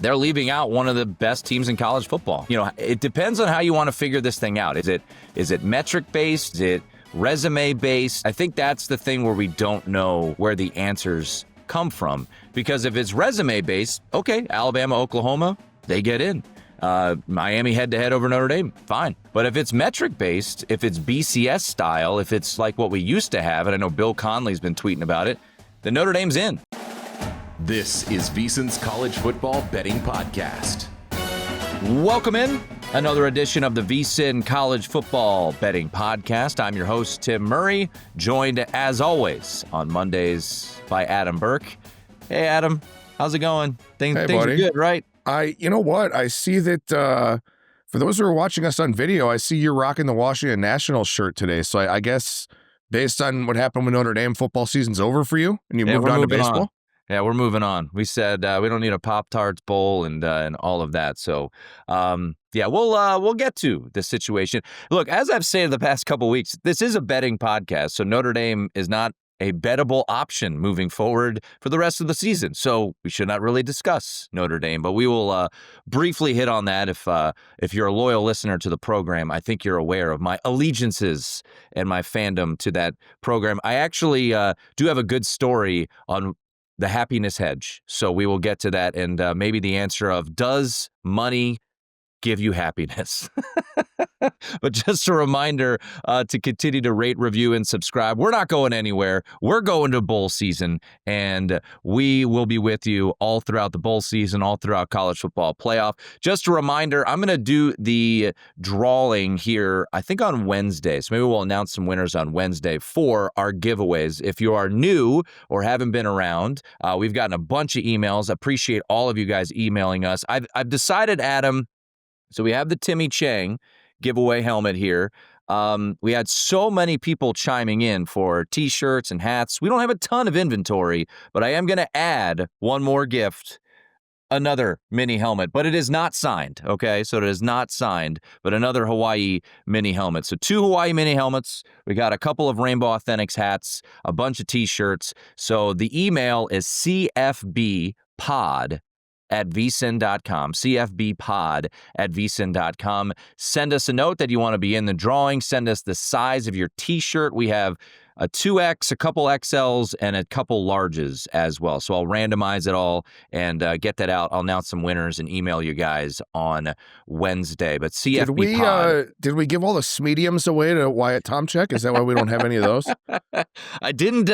they're leaving out one of the best teams in college football. You know, it depends on how you want to figure this thing out. Is it metric-based? Is it resume-based? I think that's the thing where we don't know where the answers come from. Because if it's resume-based, okay, Alabama, Oklahoma, they get in. Miami head-to-head over Notre Dame, fine. But if it's metric-based, if it's BCS style, if it's like what we used to have, and I know Bill Conley's been tweeting about it, then Notre Dame's in. This is VSiN's College Football Betting Podcast. Welcome in. Another edition of the VSiN College Football Betting Podcast. I'm your host, Tim Murray, joined as always on Mondays by Adam Burke. Hey, Adam. How's it going? Things are good, right? You know what? I see that for those who are watching us on video, I see you're rocking the Washington Nationals shirt today. So I guess based on what happened with Notre Dame, football season's over for you and you moved on to baseball? Yeah, we're moving on. We said we don't need a Pop-Tarts bowl and all of that. So, we'll get to the situation. Look, as I've said the past couple weeks, this is a betting podcast. So Notre Dame is not a bettable option moving forward for the rest of the season. So we should not really discuss Notre Dame, but we will briefly hit on that. If you're a loyal listener to the program, I think you're aware of my allegiances and my fandom to that program. I actually do have a good story on the happiness hedge. So we will get to that and maybe the answer of, does money give you happiness? But just a reminder to continue to rate, review, and subscribe. We're not going anywhere. We're going to bowl season, and we will be with you all throughout the bowl season, all throughout college football playoff. Just a reminder, I'm going to do the drawing here, I think on Wednesday. So maybe we'll announce some winners on Wednesday for our giveaways. If you are new or haven't been around, we've gotten a bunch of emails. Appreciate all of you guys emailing us. I've decided, Adam, so we have the Timmy Chang giveaway helmet here. We had so many people chiming in for T-shirts and hats. We don't have a ton of inventory, but I am going to add one more gift, another mini helmet, but it is not signed, okay? So it is not signed, but another Hawaii mini helmet. So 2 Hawaii mini helmets. We got a couple of Rainbow Authentics hats, a bunch of T-shirts. So the email is cfbpod@vsin.com, cfbpod@vsin.com. Send us a note that you want to be in the drawing. Send us the size of your T-shirt. We have a 2X, a couple XLs, and a couple larges as well. So I'll randomize it all and get that out. I'll announce some winners and email you guys on Wednesday. But CFB did we give all the mediums away to Wyatt Tomczyk? Is that why we don't have any of those? I didn't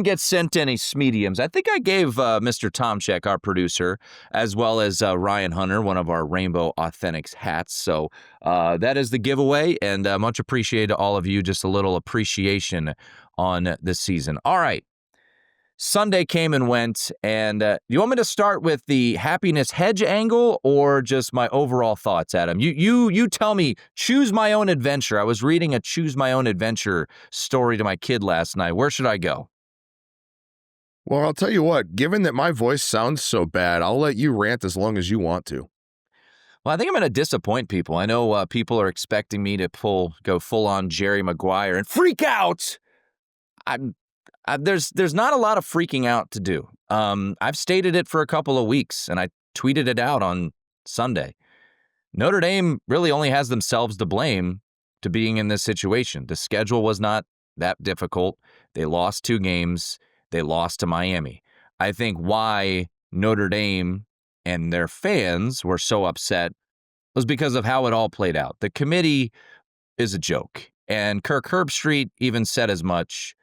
get sent any mediums. I think I gave Mr. Tomczyk, our producer, as well as Ryan Hunter, one of our Rainbow Authentics hats. So that is the giveaway, and much appreciated to all of you. Just a little appreciation on this season. All right. Sunday came and went, and you want me to start with the happiness hedge angle or just my overall thoughts, Adam? You tell me. Choose my own adventure. I was reading a choose my own adventure story to my kid last night. Where should I go? Well, I'll tell you what, given that my voice sounds so bad, I'll let you rant as long as you want to. Well, I think I'm going to disappoint people. I know people are expecting me to go full on Jerry Maguire and freak out. There's not a lot of freaking out to do. I've stated it for a couple of weeks, and I tweeted it out on Sunday. Notre Dame really only has themselves to blame to being in this situation. The schedule was not that difficult. They lost 2 games. They lost to Miami. I think why Notre Dame and their fans were so upset was because of how it all played out. The committee is a joke, and Kirk Herbstreit even said as much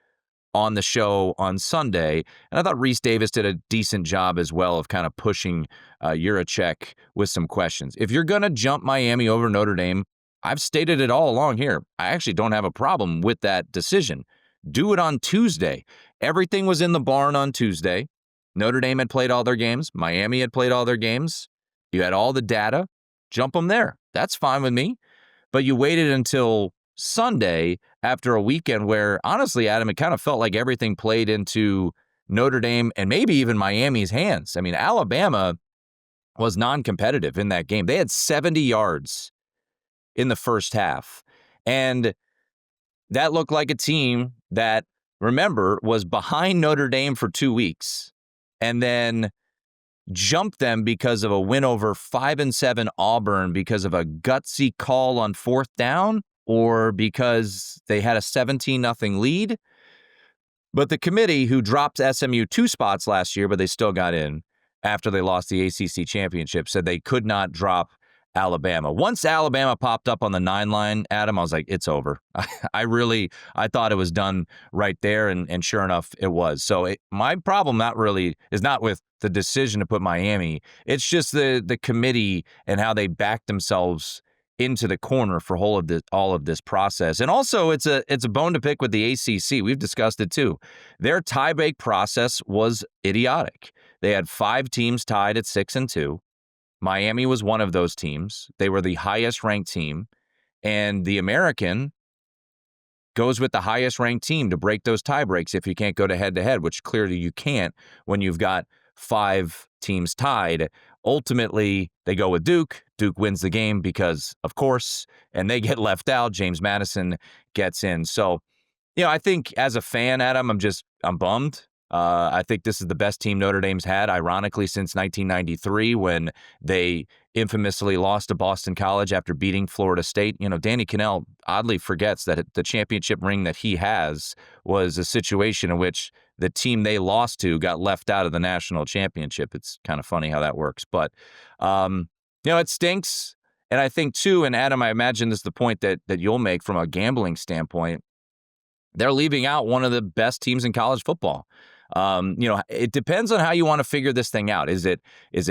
on the show on Sunday. And I thought Reese Davis did a decent job as well of kind of pushing Yurachek with some questions. If you're going to jump Miami over Notre Dame, I've stated it all along here. I actually don't have a problem with that decision. Do it on Tuesday. Everything was in the barn on Tuesday. Notre Dame had played all their games. Miami had played all their games. You had all the data. Jump them there. That's fine with me. But you waited until Sunday after a weekend where, honestly, Adam, it kind of felt like everything played into Notre Dame and maybe even Miami's hands. I mean, Alabama was non-competitive in that game. They had 70 yards in the first half. And that looked like a team that, remember, was behind Notre Dame for 2 weeks. And then jump them because of a win over 5-7 Auburn because of a gutsy call on fourth down or because they had a 17-0 lead. But the committee, who dropped SMU 2 spots last year, but they still got in after they lost the ACC championship, said they could not drop Alabama. Once Alabama popped up on the 9 line, Adam, I was like, it's over. I thought it was done right there, and sure enough, it was. So my problem is not with the decision to put Miami. It's just the committee and how they backed themselves into the corner for all of this process. And also, it's a bone to pick with the ACC. We've discussed it too. Their tie-break process was idiotic. They had 5 teams tied at 6-2. Miami was one of those teams. They were the highest ranked team, and the American goes with the highest ranked team to break those tie breaks if you can't go to head, which clearly you can't when you've got 5 teams tied. Ultimately, they go with Duke. Duke wins the game because, of course, and they get left out. James Madison gets in. So, I think as a fan, Adam, I'm bummed. I think this is the best team Notre Dame's had, ironically, since 1993 when they infamously lost to Boston College after beating Florida State. Danny Cannell oddly forgets that the championship ring that he has was a situation in which the team they lost to got left out of the national championship. It's kind of funny how that works. But, it stinks. And I think, too, and Adam, I imagine this is the point that you'll make from a gambling standpoint, they're leaving out one of the best teams in college football. It depends on how you want to figure this thing out. Is it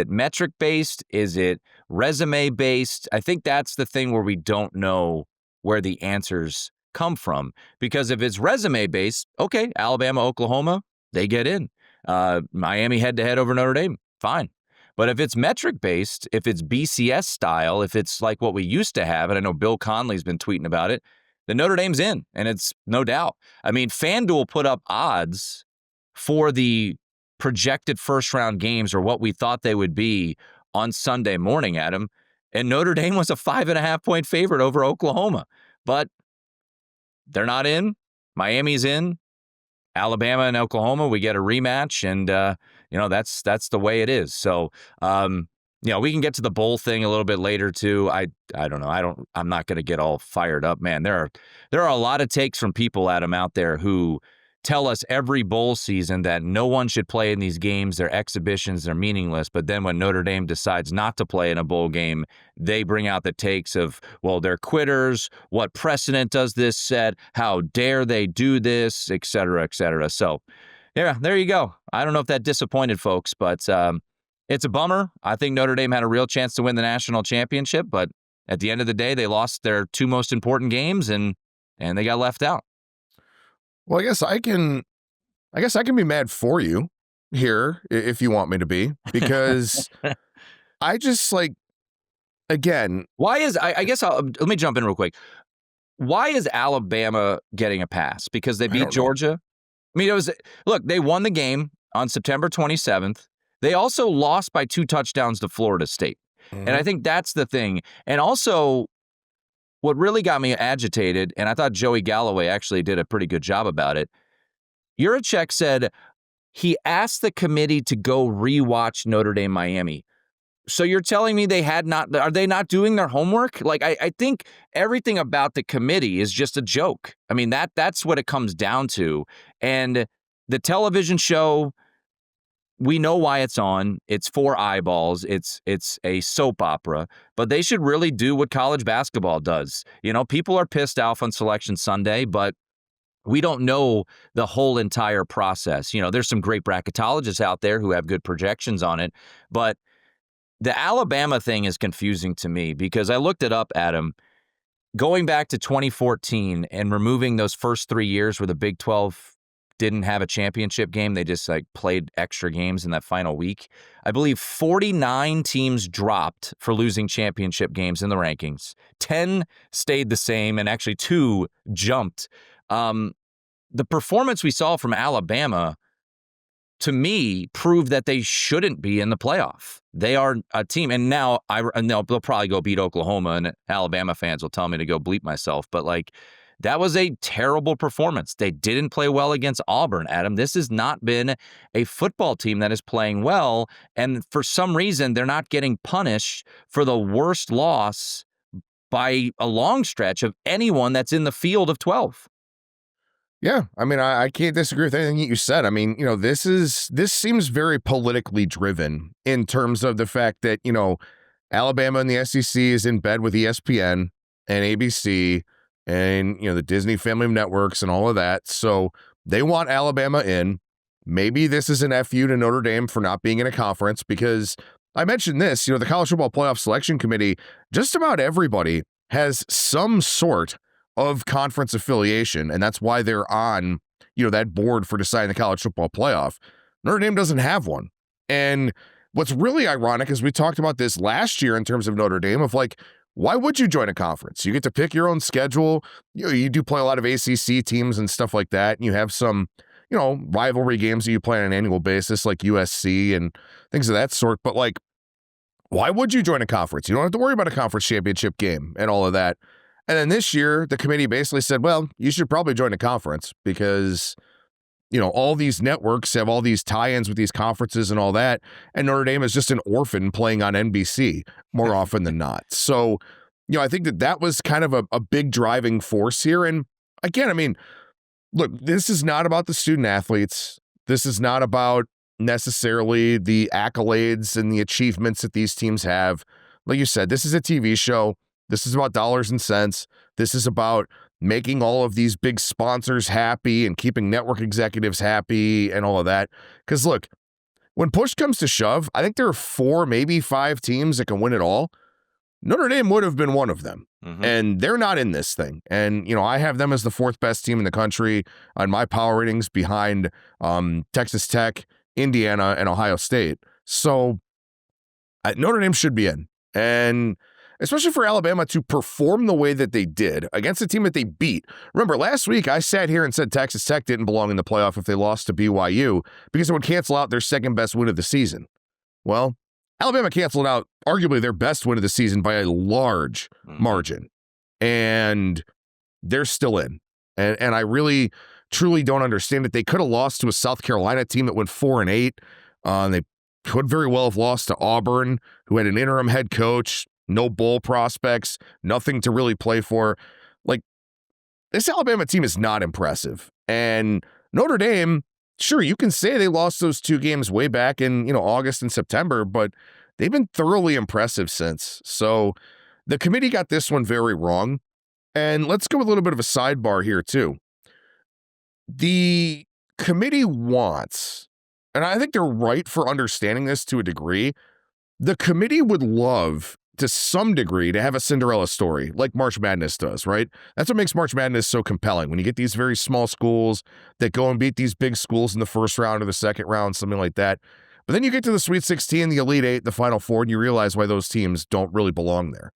metric based? Is it resume based? I think that's the thing where we don't know where the answers come from. Because if it's resume based, okay, Alabama, Oklahoma, they get in. Miami head-to-head over Notre Dame, fine. But if it's metric based, if it's BCS style, if it's like what we used to have, and I know Bill Conley's been tweeting about it, then Notre Dame's in, and it's no doubt. I mean, FanDuel put up odds for the projected first-round games, or what we thought they would be, on Sunday morning, Adam, and Notre Dame was a 5.5-point favorite over Oklahoma. But they're not in. Miami's in. Alabama and Oklahoma, we get a rematch, and that's the way it is. So we can get to the bowl thing a little bit later too. I don't know. I'm not going to get all fired up, man. There are a lot of takes from people, Adam, out there who tell us every bowl season that no one should play in these games. They're exhibitions, they're meaningless. But then when Notre Dame decides not to play in a bowl game, they bring out the takes of, well, they're quitters. What precedent does this set? How dare they do this, et cetera, et cetera. So, yeah, there you go. I don't know if that disappointed folks, but it's a bummer. I think Notre Dame had a real chance to win the national championship, but at the end of the day, they lost their 2 most important games and they got left out. Well, I guess I can be mad for you here if you want me to be, because I just again. Why is let me jump in real quick. Why is Alabama getting a pass? Because they beat Georgia? I mean, they won the game on September 27th. They also lost by 2 touchdowns to Florida State. Mm-hmm. And I think that's the thing. And also, what really got me agitated, and I thought Joey Galloway actually did a pretty good job about it, Yurachek said he asked the committee to go rewatch Notre Dame Miami. So you're telling me are they not doing their homework? I think everything about the committee is just a joke. I mean, that's what it comes down to. And the television show, we know why it's on. It's for eyeballs. It's a soap opera. But they should really do what college basketball does. People are pissed off on Selection Sunday, but we don't know the whole entire process. There's some great bracketologists out there who have good projections on it. But the Alabama thing is confusing to me because I looked it up, Adam. Going back to 2014 and removing those first 3 years where the Big 12 didn't have a championship game. They just played extra games in that final week. I believe 49 teams dropped for losing championship games in the rankings. 10 stayed the same, and actually 2 jumped. The performance we saw from Alabama, to me, proved that they shouldn't be in the playoff. They are a team, and now they'll probably go beat Oklahoma, and Alabama fans will tell me to go bleep myself, but That was a terrible performance. They didn't play well against Auburn, Adam. This has not been a football team that is playing well, and for some reason, they're not getting punished for the worst loss by a long stretch of anyone that's in the field of 12. Yeah, I mean, I can't disagree with anything you said. I mean, this seems very politically driven in terms of the fact that, Alabama and the SEC is in bed with ESPN and ABC and, the Disney family of networks and all of that. So they want Alabama in. Maybe this is an FU to Notre Dame for not being in a conference, because I mentioned this, the College Football Playoff Selection Committee, just about everybody has some sort of conference affiliation, and that's why they're on, that board for deciding the college football playoff. Notre Dame doesn't have one. And what's really ironic is we talked about this last year in terms of Notre Dame of like, why would you join a conference? You get to pick your own schedule. You do play a lot of ACC teams and stuff like that. And you have some, rivalry games that you play on an annual basis like USC and things of that sort. But like, why would you join a conference? You don't have to worry about a conference championship game and all of that. And then this year, the committee basically said, well, you should probably join a conference because, all these networks have all these tie-ins with these conferences and all that. And Notre Dame is just an orphan playing on NBC more often than not. So, I think that was kind of a big driving force here. And again, I mean, look, this is not about the student athletes. This is not about necessarily the accolades and the achievements that these teams have. Like you said, this is a TV show. This is about dollars and cents. This is about making all of these big sponsors happy and keeping network executives happy and all of that. Because look, when push comes to shove, I think there are 4, maybe 5 teams that can win it all. Notre Dame would have been one of them. Mm-hmm. And they're not in this thing. And, I have them as the 4th best team in the country on my power ratings behind Texas Tech, Indiana, and Ohio State. So Notre Dame should be in. And especially for Alabama to perform the way that they did against a team that they beat. Remember, last week I sat here and said Texas Tech didn't belong in the playoff if they lost to BYU because it would cancel out their second best win of the season. Well, Alabama canceled out arguably their best win of the season by a large margin, and they're still in. And I really, truly don't understand it. They could have lost to a South Carolina team that went 4-8. They could very well have lost to Auburn, who had an interim head coach, no bowl prospects, nothing to really play for. Like, this Alabama team is not impressive. And Notre Dame, sure, you can say they lost those 2 games way back in, August and September, but they've been thoroughly impressive since. So the committee got this one very wrong. And let's go with a little bit of a sidebar here, too. The committee wants, and I think they're right for understanding this to a degree, the committee would love to some degree to have a Cinderella story like March Madness does, right? That's what makes March Madness so compelling. When you get these very small schools that go and beat these big schools in the first round or the second round, something like that. But then you get to the Sweet 16, the Elite 8, the Final Four, and you realize why those teams don't really belong there.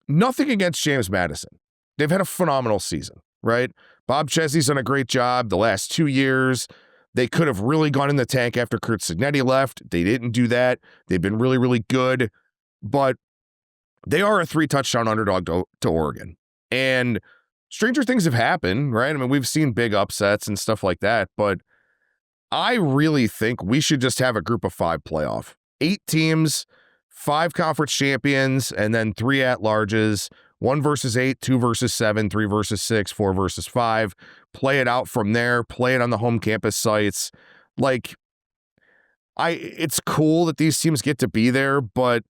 Nothing against James Madison. They've had a phenomenal season, right? Bob Chesney's done a great job the last 2 years. They could have really gone in the tank after Kurt Cignetti left. They didn't do that. They've been really, really good. But they are a 3-touchdown underdog to Oregon. And stranger things have happened, right? I mean, we've seen big upsets and stuff like that. But I really think we should just have a group of 5 playoff. 8 teams, 5 conference champions, and then 3 at-larges. 1 versus 8, 2 versus 7, 3 versus 6, 4 versus 5. Play it out from there. Play it on the home campus sites. Like, it's cool that these teams get to be there, but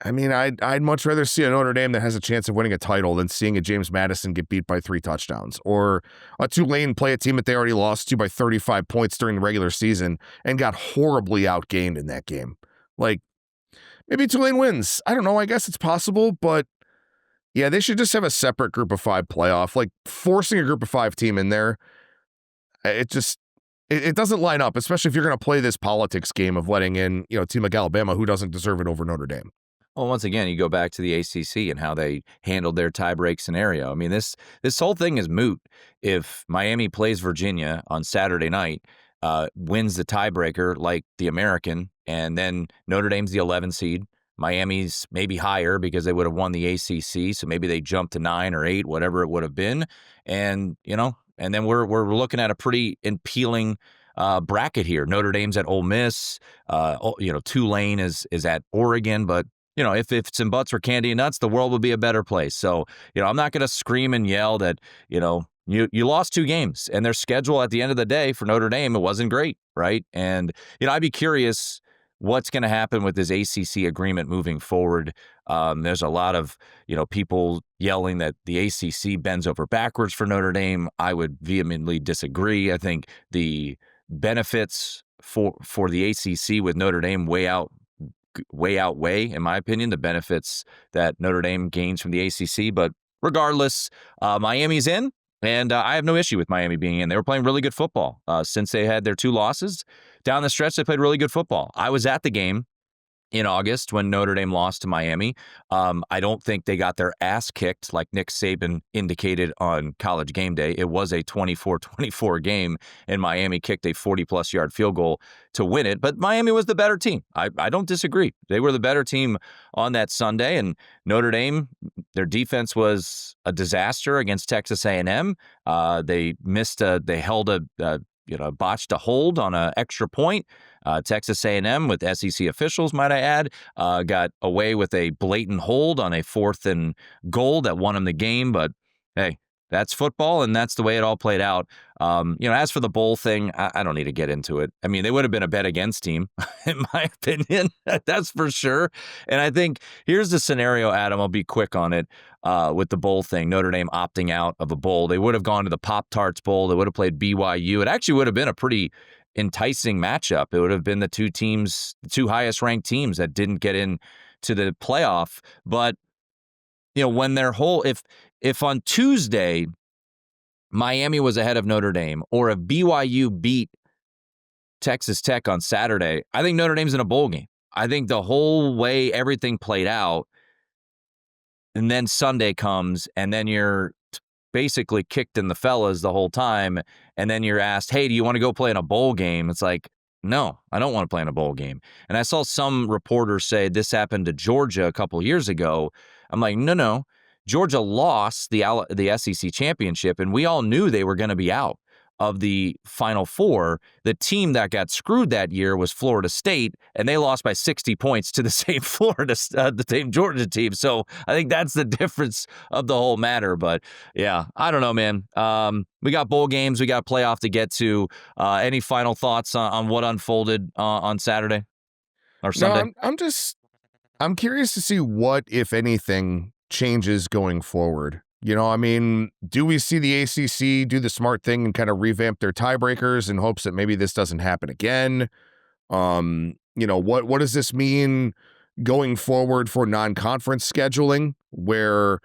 I mean, I'd much rather see a Notre Dame that has a chance of winning a title than seeing a James Madison get beat by 3 touchdowns, or a Tulane play a team that they already lost to by 35 points during the regular season and got horribly outgained in that game. Like, maybe Tulane wins. I don't know. I guess it's possible, but yeah, they should just have a separate group of 5 playoff. Like, forcing a group of 5 team in there, it doesn't line up, especially if you're going to play this politics game of letting in, a team like Alabama who doesn't deserve it over Notre Dame. Well, once again, you go back to the ACC and how they handled their tiebreak scenario. I mean, this whole thing is moot. If Miami plays Virginia on Saturday night, wins the tiebreaker like the American, and then Notre Dame's the 11 seed, Miami's maybe higher because they would have won the ACC, so maybe they jumped to 9 or 8, whatever it would have been. And, and then we're looking at a pretty appealing bracket here. Notre Dame's at Ole Miss. Tulane is at Oregon, but if it's in butts or candy and nuts, the world would be a better place. So, I'm not going to scream and yell that, you lost 2 games, and their schedule at the end of the day for Notre Dame, it wasn't great, right? And, I'd be curious what's going to happen with this ACC agreement moving forward. There's a lot of, people yelling that the ACC bends over backwards for Notre Dame. I would vehemently disagree. I think the benefits for the ACC with Notre Dame way outweigh, in my opinion, the benefits that Notre Dame gains from the ACC. But regardless, Miami's in, and I have no issue with Miami being in. They were playing really good football since they had their 2 losses. Down the stretch, they played really good football. I was at the game in August when Notre Dame lost to Miami. I don't think they got their ass kicked like Nick Saban indicated on College Game Day. It was a 24-24 game, and Miami kicked a 40-plus yard field goal to win it. But Miami was the better team. I don't disagree. They were the better team on that Sunday, and Notre Dame, their defense was a disaster against Texas A&M. They held botched a hold on an extra point. Texas A&M with SEC officials, might I add, got away with a blatant hold on a 4th and goal that won them the game. But hey, that's football, and that's the way it all played out. As for the bowl thing, I don't need to get into it. I mean, they would have been a bet against team, in my opinion. That's for sure. And I think here's the scenario, Adam. I'll be quick on it. With the bowl thing, Notre Dame opting out of a bowl. They would have gone to the Pop-Tarts Bowl. They would have played BYU. It actually would have been a pretty enticing matchup. It would have been the 2 highest ranked teams that didn't get in to the playoff. But, when if on Tuesday, Miami was ahead of Notre Dame, or if BYU beat Texas Tech on Saturday, I think Notre Dame's in a bowl game. I think the whole way everything played out, and then Sunday comes, and then you're basically kicked in the fellas the whole time, and then you're asked, hey, do you want to go play in a bowl game? It's like, no, I don't want to play in a bowl game. And I saw some reporters say this happened to Georgia a couple years ago. I'm like, no. Georgia lost the SEC championship, and we all knew they were going to be out of the Final Four. The team that got screwed that year was Florida State, and they lost by 60 points to the same the same Georgia team. So I think that's the difference of the whole matter. But yeah, I don't know, man. We got bowl games, we got a playoff to get to. Any final thoughts on what unfolded on Saturday or Sunday? No, I'm curious to see what, if anything, changes going forward. Do we see the ACC do the smart thing and kind of revamp their tiebreakers in hopes that maybe this doesn't happen again? What does this mean going forward for non-conference scheduling, where,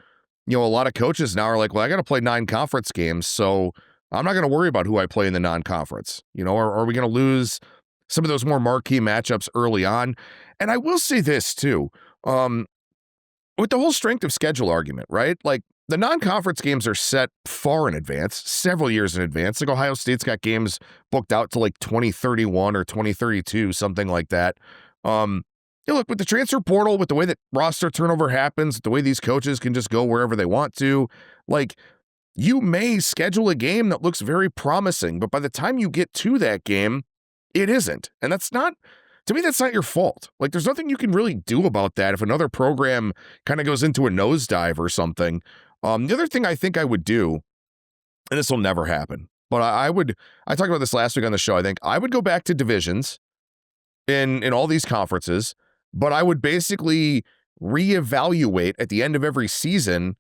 a lot of coaches now are like, well, I got to play 9 conference games, so I'm not going to worry about who I play in the non-conference. Are we going to lose some of those more marquee matchups early on? And I will say this too, with the whole strength of schedule argument, right? Like, the non-conference games are set far in advance, several years in advance. Like, Ohio State's got games booked out to like 2031 or 2032, something like that. Look, with the transfer portal, with the way that roster turnover happens, the way these coaches can just go wherever they want to, like, you may schedule a game that looks very promising, but by the time you get to that game, it isn't. And that's not your fault. Like, there's nothing you can really do about that if another program kind of goes into a nosedive or something. The other thing I think I would do, and this will never happen, but I talked about this last week on the show. I think I would go back to divisions in all these conferences, but I would basically reevaluate at the end of every season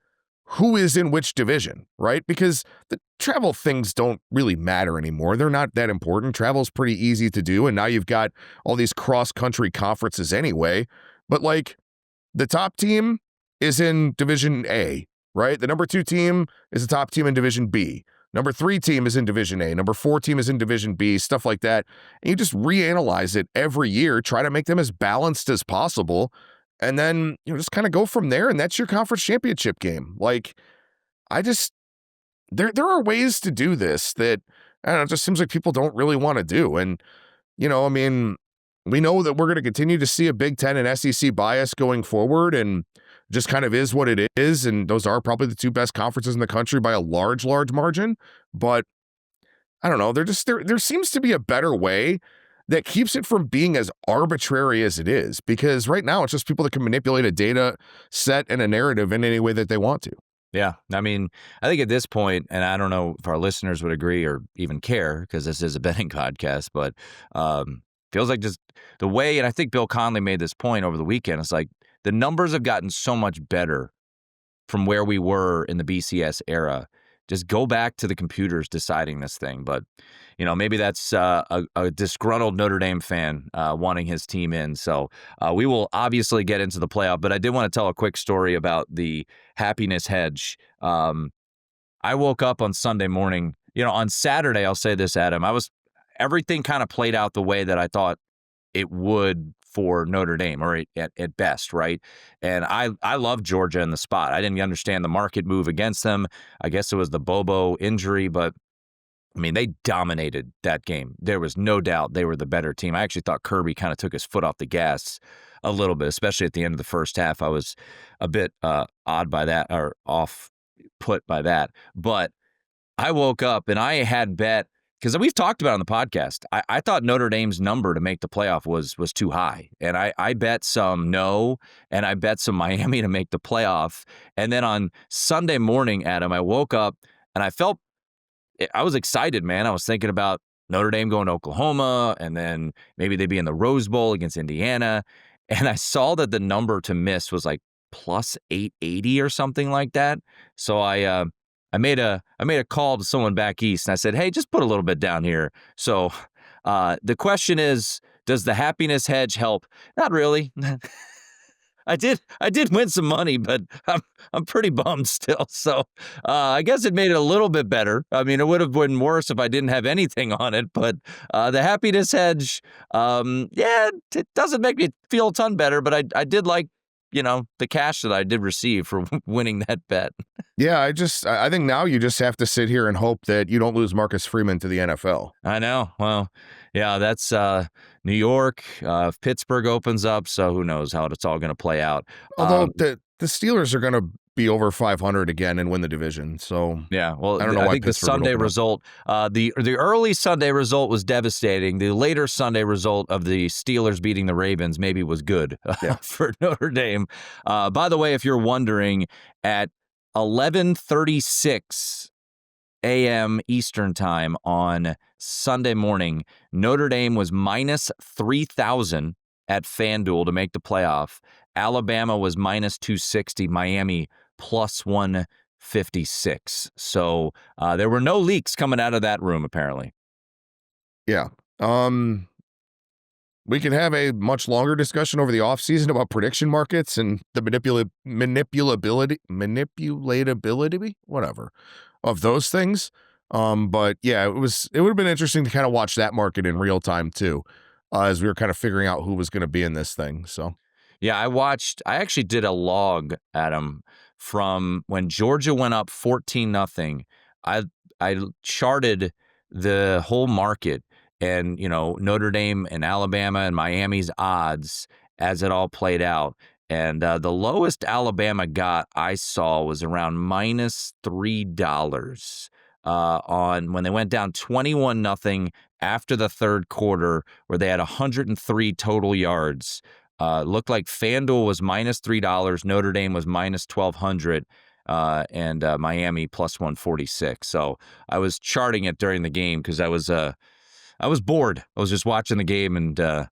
who is in which division, right? Because the travel things don't really matter anymore. They're not that important. Travel's pretty easy to do, and now you've got all these cross-country conferences anyway. But, like, the top team is in Division A, right? The number 2 team is the top team in Division B. Number 3 team is in Division A. Number 4 team is in Division B, stuff like that. And you just reanalyze it every year, try to make them as balanced as possible, and then just kind of go from there, and that's your conference championship game. Like, there are ways to do this that, I don't know, it just seems like people don't really want to do. And, we know that we're going to continue to see a Big Ten and SEC bias going forward, and just kind of is what it is. And those are probably the two best conferences in the country by a large margin. But I don't know. There seems to be a better way that keeps it from being as arbitrary as it is, because right now it's just people that can manipulate a data set and a narrative in any way that they want to. Yeah. I mean, I think at this point, and I don't know if our listeners would agree or even care, because this is a betting podcast, but feels like just the way, and I think Bill Conley made this point over the weekend, it's like the numbers have gotten so much better from where we were in the BCS era. Just go back to the computers deciding this thing. But, maybe that's a disgruntled Notre Dame fan wanting his team in. So we will obviously get into the playoff. But I did want to tell a quick story about the happiness hedge. I woke up on Sunday morning. On Saturday, I'll say this, Adam, everything kind of played out the way that I thought it would for Notre Dame, or at best, right? And I love Georgia in the spot. I didn't understand the market move against them. I guess it was the Bobo injury, but I mean, they dominated that game. There was no doubt they were the better team. I actually thought Kirby kind of took his foot off the gas a little bit, especially at the end of the first half. I was a bit odd by that, or off put by that. But I woke up and I had bet, because we've talked about it on the podcast. I thought Notre Dame's number to make the playoff was too high. And I bet some and I bet some Miami to make the playoff. And then on Sunday morning, Adam, I woke up and I was excited, man. I was thinking about Notre Dame going to Oklahoma, and then maybe they'd be in the Rose Bowl against Indiana. And I saw that the number to miss was like plus 880 or something like that. So I made a call to someone back east, and I said, hey, just put a little bit down here. So the question is, does the happiness hedge help? Not really. I did win some money, but I'm pretty bummed still. So I guess it made it a little bit better. I mean, it would have been worse if I didn't have anything on it. But the happiness hedge, it doesn't make me feel a ton better. But I did like, the cash that I did receive for winning that bet. Yeah, I think now you just have to sit here and hope that you don't lose Marcus Freeman to the NFL. I know. Well, yeah, that's New York. If Pittsburgh opens up, so who knows how it's all going to play out. Although the Steelers are going to be over 500 again and win the division. So yeah, well, I don't know. I think the Sunday result, the early Sunday result was devastating. The later Sunday result of the Steelers beating the Ravens maybe was good for Notre Dame. By the way, if you're wondering, at 11:36 a.m. Eastern time on Sunday morning, Notre Dame was minus 3,000 at FanDuel to make the playoff. Alabama was minus 260. Miami plus 156. So there were no leaks coming out of that room, apparently. Yeah. We can have a much longer discussion over the offseason about prediction markets and the manipulatability, whatever, of those things. But yeah, it would have been interesting to kind of watch that market in real time too, as we were kind of figuring out who was going to be in this thing. So yeah, I actually did a log, Adam, from when Georgia went up 14-0. I charted the whole market and, Notre Dame and Alabama and Miami's odds as it all played out. And the lowest Alabama got, I saw, was around minus $3 on when they went down 21-0 after the third quarter, where they had 103 total yards. Looked like FanDuel was minus $3, Notre Dame was minus 1,200, and Miami plus 146. So I was charting it during the game because I was bored. I was just watching the game and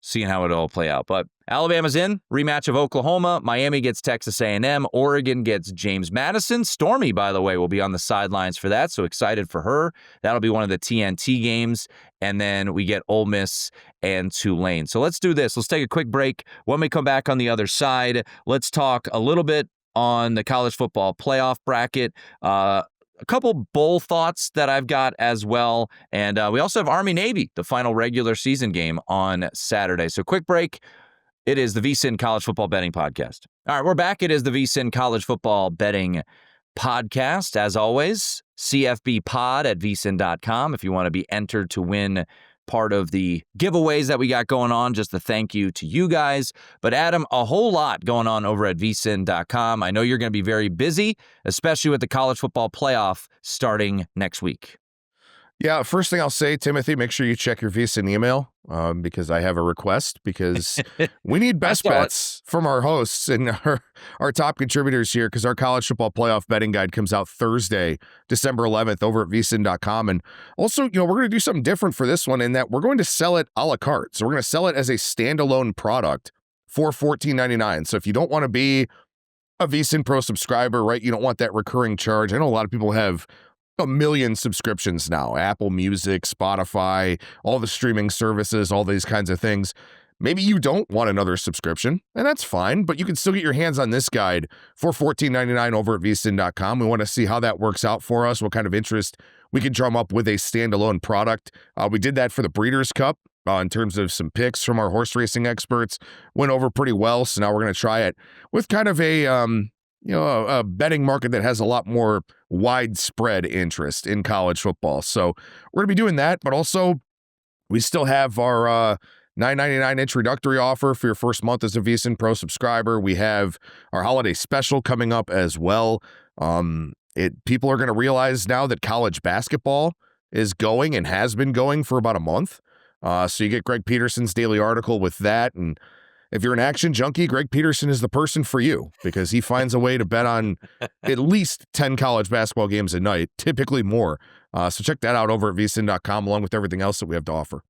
seeing how it all play out. But Alabama's in, rematch of Oklahoma. Miami gets Texas A&M. Oregon gets James Madison. Stormy, by the way, will be on the sidelines for that, so excited for her. That'll be one of the TNT games. And then we get Ole Miss and Tulane. So let's do this. Let's take a quick break. When we come back on the other side, let's talk a little bit on the college football playoff bracket. A couple bowl thoughts that I've got as well. And we also have Army-Navy, the final regular season game on Saturday. So quick break. It is the VSiN College Football Betting Podcast. All right, we're back. It is the VSiN College Football Betting Podcast. As always, CFB pod at vsin.com if you want to be entered to win part of the giveaways that we got going on. Just a thank you to you guys. But Adam, a whole lot going on over at VSiN.com. I know you're going to be very busy, especially with the college football playoff starting next week. Yeah, first thing I'll say, Timothy, make sure you check your VSiN email because I have a request because we need best bets from our hosts and our top contributors here because our college football playoff betting guide comes out Thursday, December 11th over at VSiN.com. And also, we're going to do something different for this one in that we're going to sell it a la carte. So we're going to sell it as a standalone product for $14.99. So if you don't want to be a VSiN Pro subscriber, right, you don't want that recurring charge. I know a lot of people have a million subscriptions now, Apple Music, Spotify, all the streaming services, all these kinds of things. Maybe you don't want another subscription, and that's fine, but you can still get your hands on this guide for $14.99 over at VSiN.com. We want to see how that works out for us, what kind of interest we can drum up with a standalone product. We did that for the Breeders' Cup in terms of some picks from our horse racing experts. Went over pretty well, so now we're going to try it with kind of a betting market that has a lot more widespread interest in college football. So we're going to be doing that, but also we still have our $9.99 introductory offer for your first month as a VSiN Pro subscriber. We have our holiday special coming up as well. People are going to realize now that college basketball is going and has been going for about a month. So you get Greg Peterson's daily article with that, and if you're an action junkie, Greg Peterson is the person for you because he finds a way to bet on at least 10 college basketball games a night, typically more. So check that out over at VSiN.com along with everything else that we have to offer.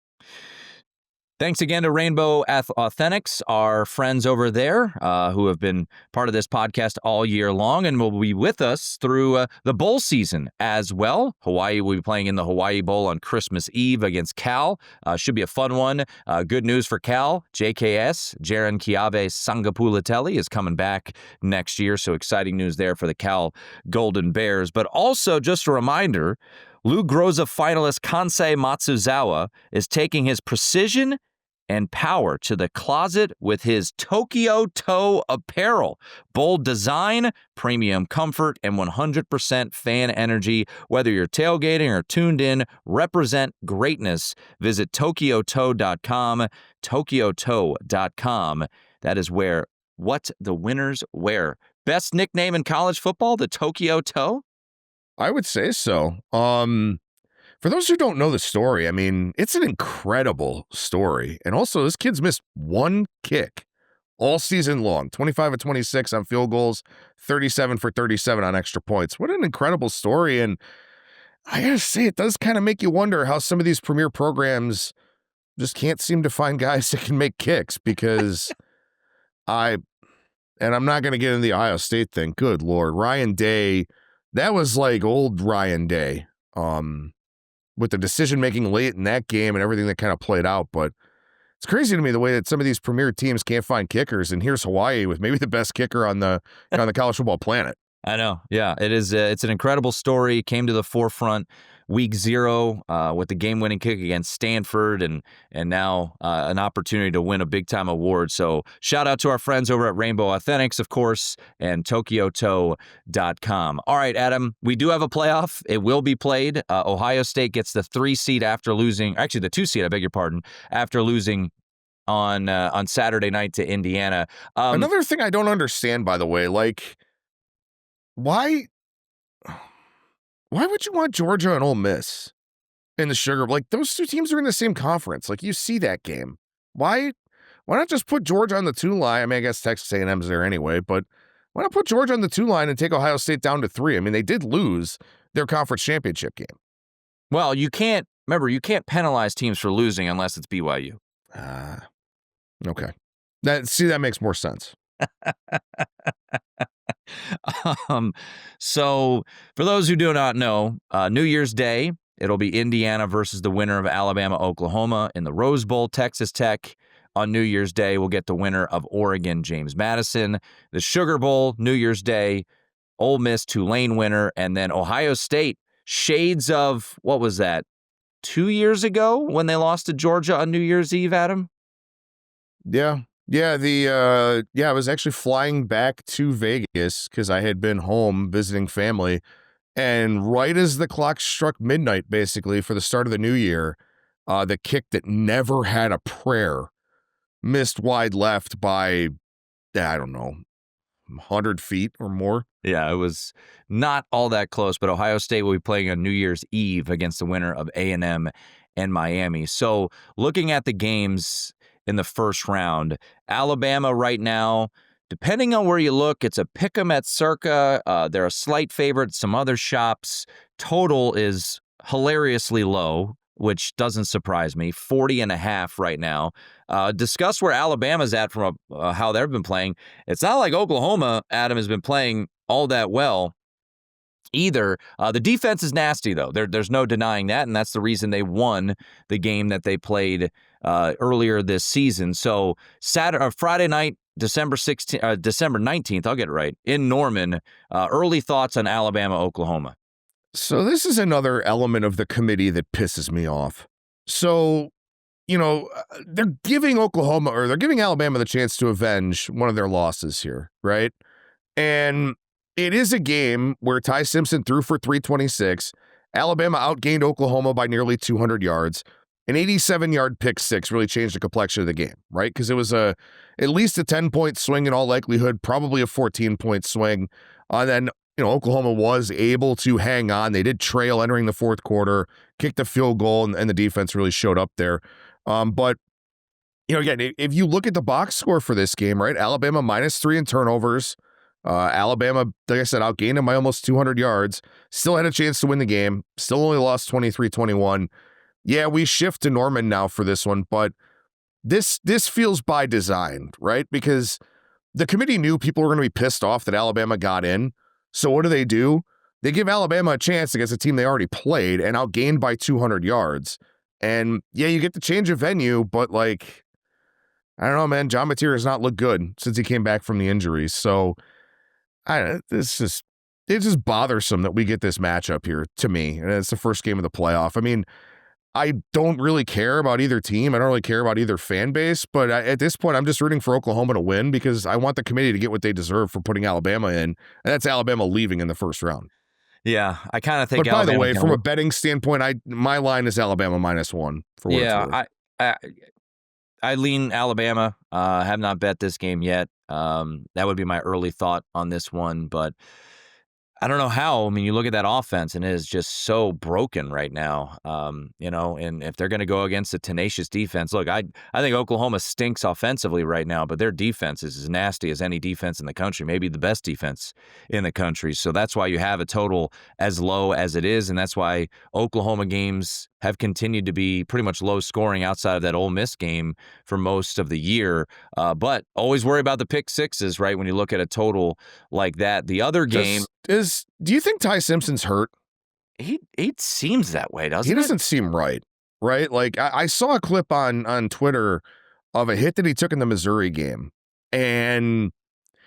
Thanks again to Rainbow Authentics, our friends over there who have been part of this podcast all year long and will be with us through the bowl season as well. Hawaii will be playing in the Hawaii Bowl on Christmas Eve against Cal. Should be a fun one. Good news for Cal. JKS, Jaron Kiave Sangapulatelli, is coming back next year, so exciting news there for the Cal Golden Bears. But also, just a reminder, Lou Groza finalist Kansei Matsuzawa is taking his precision and power to the closet with his Tokyo Toe apparel. Bold design, premium comfort, and 100% fan energy. Whether you're tailgating or tuned in, represent greatness. Visit TokyoToe.com. TokyoToe.com. That is where what the winners wear. Best nickname in college football, the Tokyo Toe? I would say so. For those who don't know the story, I mean, it's an incredible story. And also, this kid's missed one kick all season long. 25 of 26 on field goals, 37 for 37 on extra points. What an incredible story. And I gotta say, it does kind of make you wonder how some of these premier programs just can't seem to find guys that can make kicks because and I'm not going to get into the Ohio State thing. Good Lord. Ryan Day, that was like old Ryan Day. With the decision-making late in that game and everything that kind of played out. But it's crazy to me the way that some of these premier teams can't find kickers. And here's Hawaii with maybe the best kicker on the college football planet. I know. Yeah, it is. It's an incredible story. Came to the forefront week 0 with the game-winning kick against Stanford, and now an opportunity to win a big-time award. So shout out to our friends over at Rainbow Authentics, of course, and TokyoToe.com. All right, Adam, we do have a playoff. It will be played. Ohio State gets the 3 seed after losing, actually the 2 seed, I beg your pardon, after losing on Saturday night to Indiana. Another thing I don't understand, by the way, like, why would you want Georgia and Ole Miss in the Sugar? Like, those two teams are in the same conference. Like, you see that game. Why not just put Georgia on the 2 line? I mean, I guess Texas A&M's there anyway, but why not put Georgia on the 2 line and take Ohio State down to 3? I mean, they did lose their conference championship game. Well, you can't penalize teams for losing unless it's BYU. Okay. That makes more sense. So for those who do not know, New Year's Day, it'll be Indiana versus the winner of Alabama-Oklahoma in the Rose Bowl. Texas Tech on New Year's Day will get the winner of Oregon-James Madison. The Sugar Bowl, New Year's Day, Ole Miss Tulane winner, and then Ohio State, shades of, what was that, 2 years ago when they lost to Georgia on New Year's Eve, Adam? Yeah. Yeah, I was actually flying back to Vegas because I had been home visiting family, and right as the clock struck midnight, basically, for the start of the new year, the kick that never had a prayer, missed wide left by, I don't know, 100 feet or more. Yeah, it was not all that close, but Ohio State will be playing on New Year's Eve against the winner of A&M and Miami. So looking at the games in the first round, Alabama right now, depending on where you look, it's a pick'em at circa. They're a slight favorite. Some other shops. Total is hilariously low, which doesn't surprise me. 40.5 right now. Discuss where Alabama's at from how they've been playing. It's not like Oklahoma, Adam, has been playing all that well either. The defense is nasty, though. There's no denying that, and that's the reason they won the game that they played earlier this season. So Friday night, December 19th, I'll get it right, in Norman. Early thoughts on Alabama, Oklahoma. So this is another element of the committee that pisses me off. So, they're giving Alabama the chance to avenge one of their losses here, right? And it is a game where Ty Simpson threw for 326. Alabama outgained Oklahoma by nearly 200 yards. An 87-yard pick six really changed the complexion of the game, right? Because it was at least a 10-point swing in all likelihood, probably a 14-point swing. And then, Oklahoma was able to hang on. They did trail entering the fourth quarter, kicked a field goal, and the defense really showed up there. But, again, if you look at the box score for this game, right, Alabama -3 in turnovers. Alabama, like I said, outgained them by almost 200 yards. Still had a chance to win the game. Still only lost 23-21. Yeah, we shift to Norman now for this one, but this feels by design, right? Because the committee knew people were going to be pissed off that Alabama got in. So what do? They give Alabama a chance against a team they already played and outgained by 200 yards. And yeah, you get to change of venue, but I don't know, man. John Mateer has not looked good since he came back from the injuries. So it's just bothersome that we get this matchup here to me. And it's the first game of the playoff. I mean, I don't really care about either team. I don't really care about either fan base. But at this point, I'm just rooting for Oklahoma to win because I want the committee to get what they deserve for putting Alabama in. And that's Alabama leaving in the first round. Yeah, I kind of think. But by the way, from a betting standpoint, my line is Alabama -1 for what it's worth. I lean Alabama. Have not bet this game yet. That would be my early thought on this one, but I don't know how. I mean, you look at that offense, and it is just so broken right now. And if they're going to go against a tenacious defense, look, I think Oklahoma stinks offensively right now, but their defense is as nasty as any defense in the country, maybe the best defense in the country. So that's why you have a total as low as it is, and that's why Oklahoma games have continued to be pretty much low scoring outside of that Ole Miss game for most of the year. But always worry about the pick sixes, right, when you look at a total like that. The other game do you think Ty Simpson's hurt? He seems that way, doesn't he? He doesn't seem right? Like I saw a clip on Twitter of a hit that he took in the Missouri game, and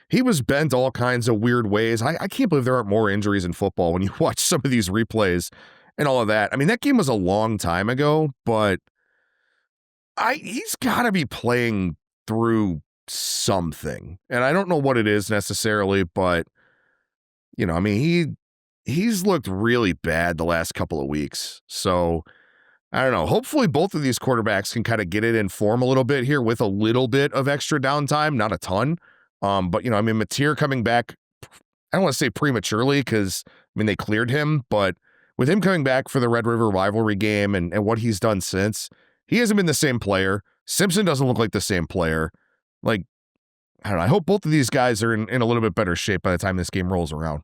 he was bent all kinds of weird ways. I can't believe there aren't more injuries in football when you watch some of these replays and all of that. I mean, that game was a long time ago, but he's got to be playing through something, and I don't know what it is necessarily, but I mean, he's looked really bad the last couple of weeks. So I don't know. Hopefully both of these quarterbacks can kind of get it in form a little bit here with a little bit of extra downtime, not a ton. But I mean, Mateer coming back, I don't want to say prematurely because they cleared him, but with him coming back for the Red River rivalry game and what he's done since, he hasn't been the same player. Simpson doesn't look like the same player. I don't know. I hope both of these guys are in a little bit better shape by the time this game rolls around.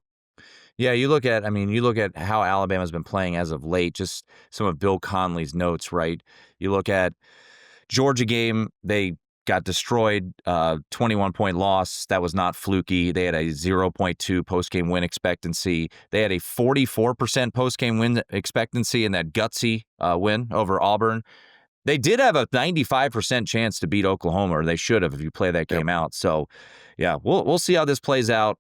Yeah, you look at how Alabama's been playing as of late, just some of Bill Conley's notes, right? You look at Georgia game, they got destroyed, 21-point loss. That was not fluky. They had a 0.2 post-game win expectancy. They had a 44% post-game win expectancy in that gutsy win over Auburn. They did have a 95% chance to beat Oklahoma, or they should have if you play that game out. So, yeah, we'll see how this plays out.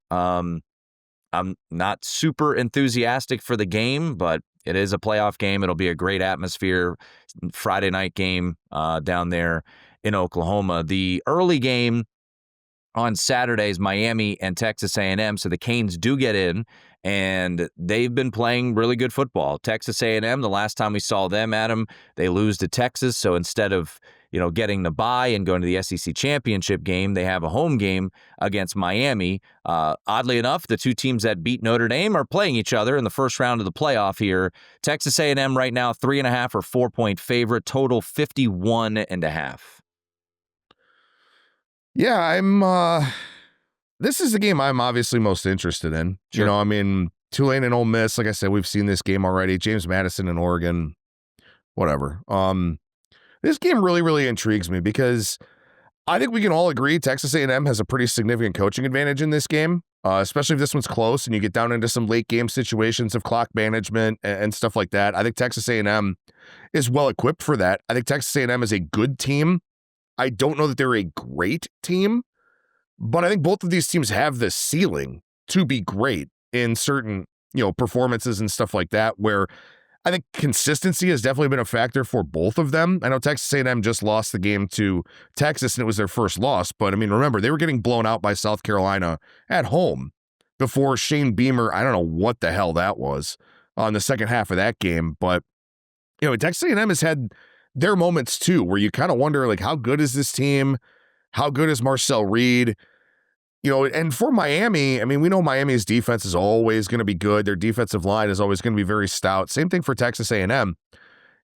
I'm not super enthusiastic for the game, but it is a playoff game. It'll be a great atmosphere. Friday night game down there in Oklahoma. The early game on Saturday is Miami and Texas A&M, so the Canes do get in, and they've been playing really good football. Texas A&M, the last time we saw them, Adam, they lose to Texas. So instead of getting the bye and going to the SEC championship game, they have a home game against Miami. Oddly enough, the two teams that beat Notre Dame are playing each other in the first round of the playoff here. Texas A&M right now 3.5 or 4-point favorite, total 51.5. Yeah, this is the game I'm obviously most interested in. Sure. I mean, Tulane and Ole Miss, like I said, we've seen this game already. James Madison and Oregon, whatever. This game really, really intrigues me because I think we can all agree Texas A&M has a pretty significant coaching advantage in this game, especially if this one's close and you get down into some late game situations of clock management and stuff like that. I think Texas A&M is well equipped for that. I think Texas A&M is a good team. I don't know that they're a great team, but I think both of these teams have the ceiling to be great in certain, performances and stuff like that, where I think consistency has definitely been a factor for both of them. I know Texas A&M just lost the game to Texas and it was their first loss, but I mean, remember, they were getting blown out by South Carolina at home before Shane Beamer, I don't know what the hell that was on the second half of that game, but Texas A&M has had their moments too, where you kind of wonder, like, how good is this team? How good is Marcel Reed? And for Miami, I mean, we know Miami's defense is always going to be good. Their defensive line is always going to be very stout. Same thing for Texas A&M.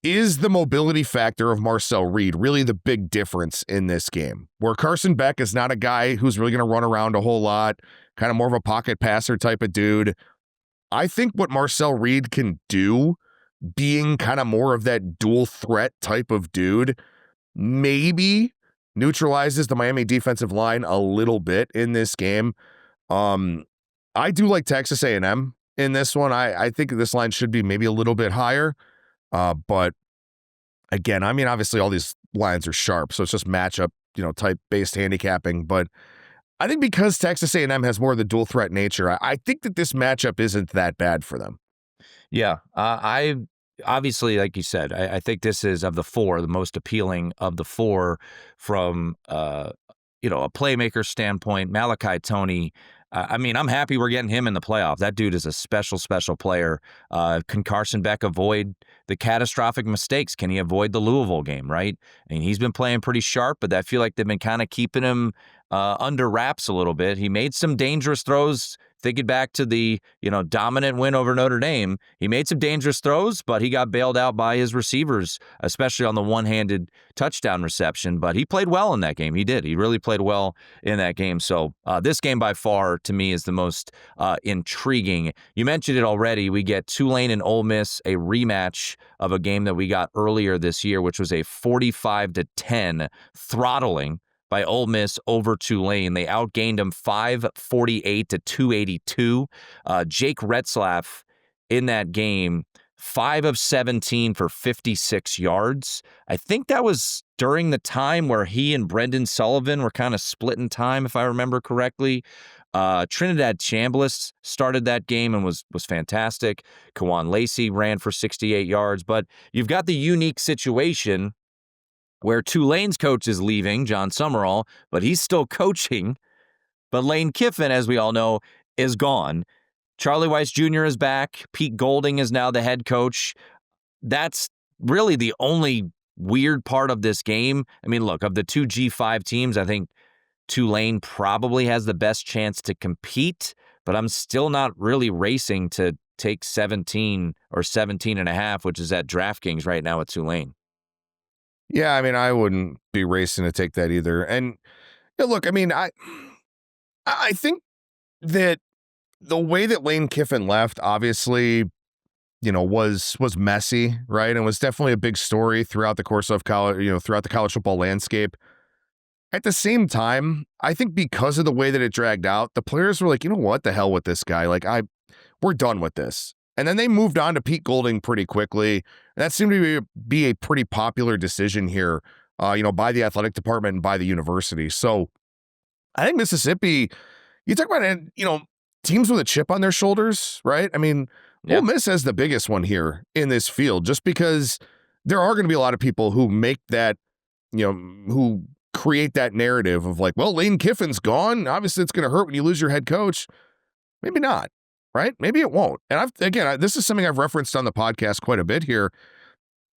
Is the mobility factor of Marcel Reed really the big difference in this game? Where Carson Beck is not a guy who's really going to run around a whole lot, kind of more of a pocket passer type of dude. I think what Marcel Reed can do, being kind of more of that dual threat type of dude, maybe neutralizes the Miami defensive line a little bit in this game. I do like Texas A&M in this one. I think this line should be maybe a little bit higher. But again, I mean, obviously all these lines are sharp, so it's just matchup, type based handicapping. But I think because Texas A&M has more of the dual threat nature, I think that this matchup isn't that bad for them. Yeah, I obviously, like you said, I think this is, of the four, the most appealing of the four from a playmaker standpoint. Malachi Toney, I mean, I'm happy we're getting him in the playoff. That dude is a special, special player. Can Carson Beck avoid the catastrophic mistakes? Can he avoid the Louisville game, right? I mean, he's been playing pretty sharp, but I feel like they've been kind of keeping him under wraps a little bit. He made some dangerous throws. Thinking back to the, dominant win over Notre Dame, he made some dangerous throws, but he got bailed out by his receivers, especially on the one-handed touchdown reception. But he played well in that game. He did. He really played well in that game. So this game by far, to me, is the most intriguing. You mentioned it already. We get Tulane and Ole Miss, a rematch of a game that we got earlier this year, which was a 45-10 throttling by Ole Miss over Tulane. They outgained them 548 to 282. Jake Retzlaff in that game, 5 of 17 for 56 yards. I think that was during the time where he and Brendan Sullivan were kind of splitting time, if I remember correctly. Trinidad Chambliss started that game and was fantastic. Kawan Lacey ran for 68 yards. But you've got the unique situation where Tulane's coach is leaving, John Summerall, but he's still coaching. But Lane Kiffin, as we all know, is gone. Charlie Weiss Jr. is back. Pete Golding is now the head coach. That's really the only weird part of this game. I mean, look, of the two G5 teams, I think Tulane probably has the best chance to compete, but I'm still not really racing to take 17 or 17.5, which is at DraftKings right now at Tulane. Yeah, I mean, I wouldn't be racing to take that either. And look, I mean, I think that the way that Lane Kiffin left, obviously, was messy, right? And was definitely a big story throughout the course of college, throughout the college football landscape. At the same time, I think because of the way that it dragged out, the players were like, what the hell with this guy? Like, we're done with this. And then they moved on to Pete Golding pretty quickly. That seemed to be a pretty popular decision here, by the athletic department and by the university. So I think Mississippi, you talk about, teams with a chip on their shoulders, right? I mean, yeah. Ole Miss has the biggest one here in this field, just because there are going to be a lot of people who make that, who create that narrative of like, well, Lane Kiffin's gone. Obviously, it's going to hurt when you lose your head coach. Maybe not. right? Maybe it won't. And this is something I've referenced on the podcast quite a bit here.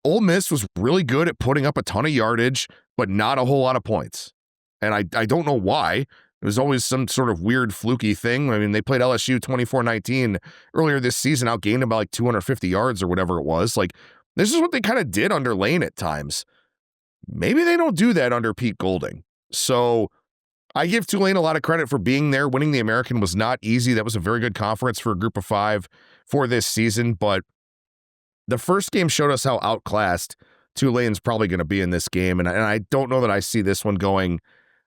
Ole Miss was really good at putting up a ton of yardage, but not a whole lot of points. And I don't know why. It was always some sort of weird fluky thing. I mean, they played LSU 24-19 earlier this season, outgained them by like 250 yards or whatever it was. Like, this is what they kind of did under Lane at times. Maybe they don't do that under Pete Golding. So I give Tulane a lot of credit for being there. Winning the American was not easy. That was a very good conference for a group of 5 for this season. But the first game showed us how outclassed Tulane's probably going to be in this game. And I don't know that I see this one going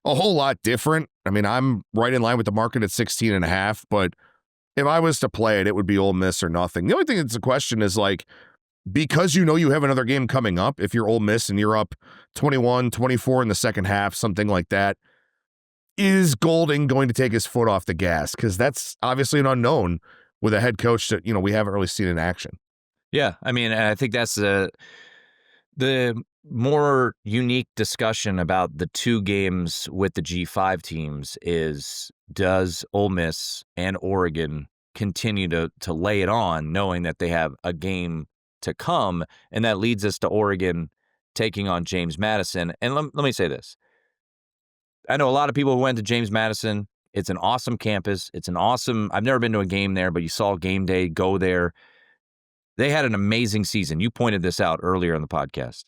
a whole lot different. I mean, I'm right in line with the market at 16.5, but if I was to play it, it would be Ole Miss or nothing. The only thing that's a question is, like, because you know you have another game coming up, if you're Ole Miss and you're up 21-24 in the second half, something like that, is Golding going to take his foot off the gas? Because that's obviously an unknown with a head coach that, we haven't really seen in action. Yeah, I mean, I think that's the more unique discussion about the 2 games with the G5 teams is, does Ole Miss and Oregon continue to lay it on, knowing that they have a game to come? And that leads us to Oregon taking on James Madison. And let me say this. I know a lot of people who went to James Madison. It's an awesome campus. I've never been to a game there, but you saw game day, go there. They had an amazing season. You pointed this out earlier in the podcast.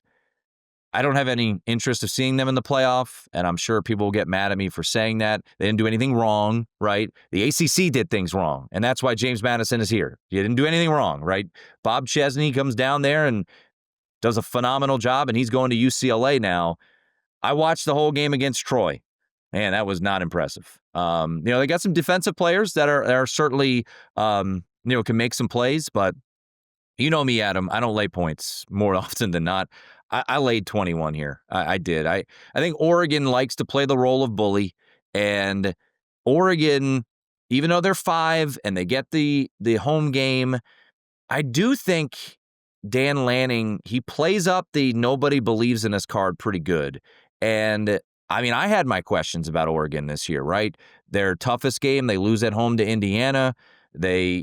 I don't have any interest of seeing them in the playoff, and I'm sure people will get mad at me for saying that. They didn't do anything wrong, right? The ACC did things wrong, and that's why James Madison is here. You didn't do anything wrong, right? Bob Chesney comes down there and does a phenomenal job, and he's going to UCLA now. I watched the whole game against Troy. Man, that was not impressive. They got some defensive players that are certainly, can make some plays, but you know me, Adam, I don't lay points more often than not. I laid 21 here. I did. I think Oregon likes to play the role of bully, and Oregon, even though they're 5 and they get the home game, I do think Dan Lanning, he plays up the nobody believes in us card pretty good. And I mean, I had my questions about Oregon this year, right? Their toughest game, they lose at home to Indiana. They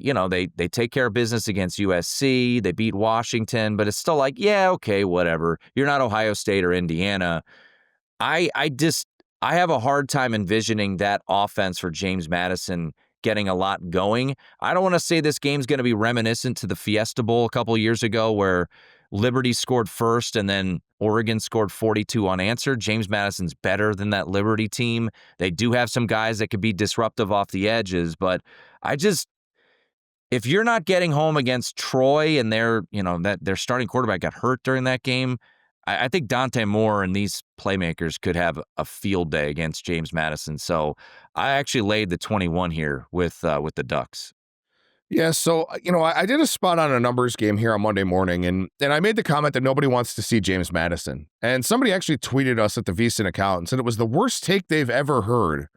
take care of business against USC. They beat Washington, but it's still like, yeah, okay, whatever. You're not Ohio State or Indiana. I have a hard time envisioning that offense for James Madison getting a lot going. I don't want to say this game's going to be reminiscent to the Fiesta Bowl a couple years ago where Liberty scored first and then Oregon scored 42 unanswered. James Madison's better than that Liberty team. They do have some guys that could be disruptive off the edges, but if you're not getting home against Troy and their starting quarterback got hurt during that game, I think Dante Moore and these playmakers could have a field day against James Madison. So I actually laid the 21 here with the Ducks. Yeah, so, I did a spot on a numbers game here on Monday morning, and I made the comment that nobody wants to see James Madison. And somebody actually tweeted us at the VSiN account and said it was the worst take they've ever heard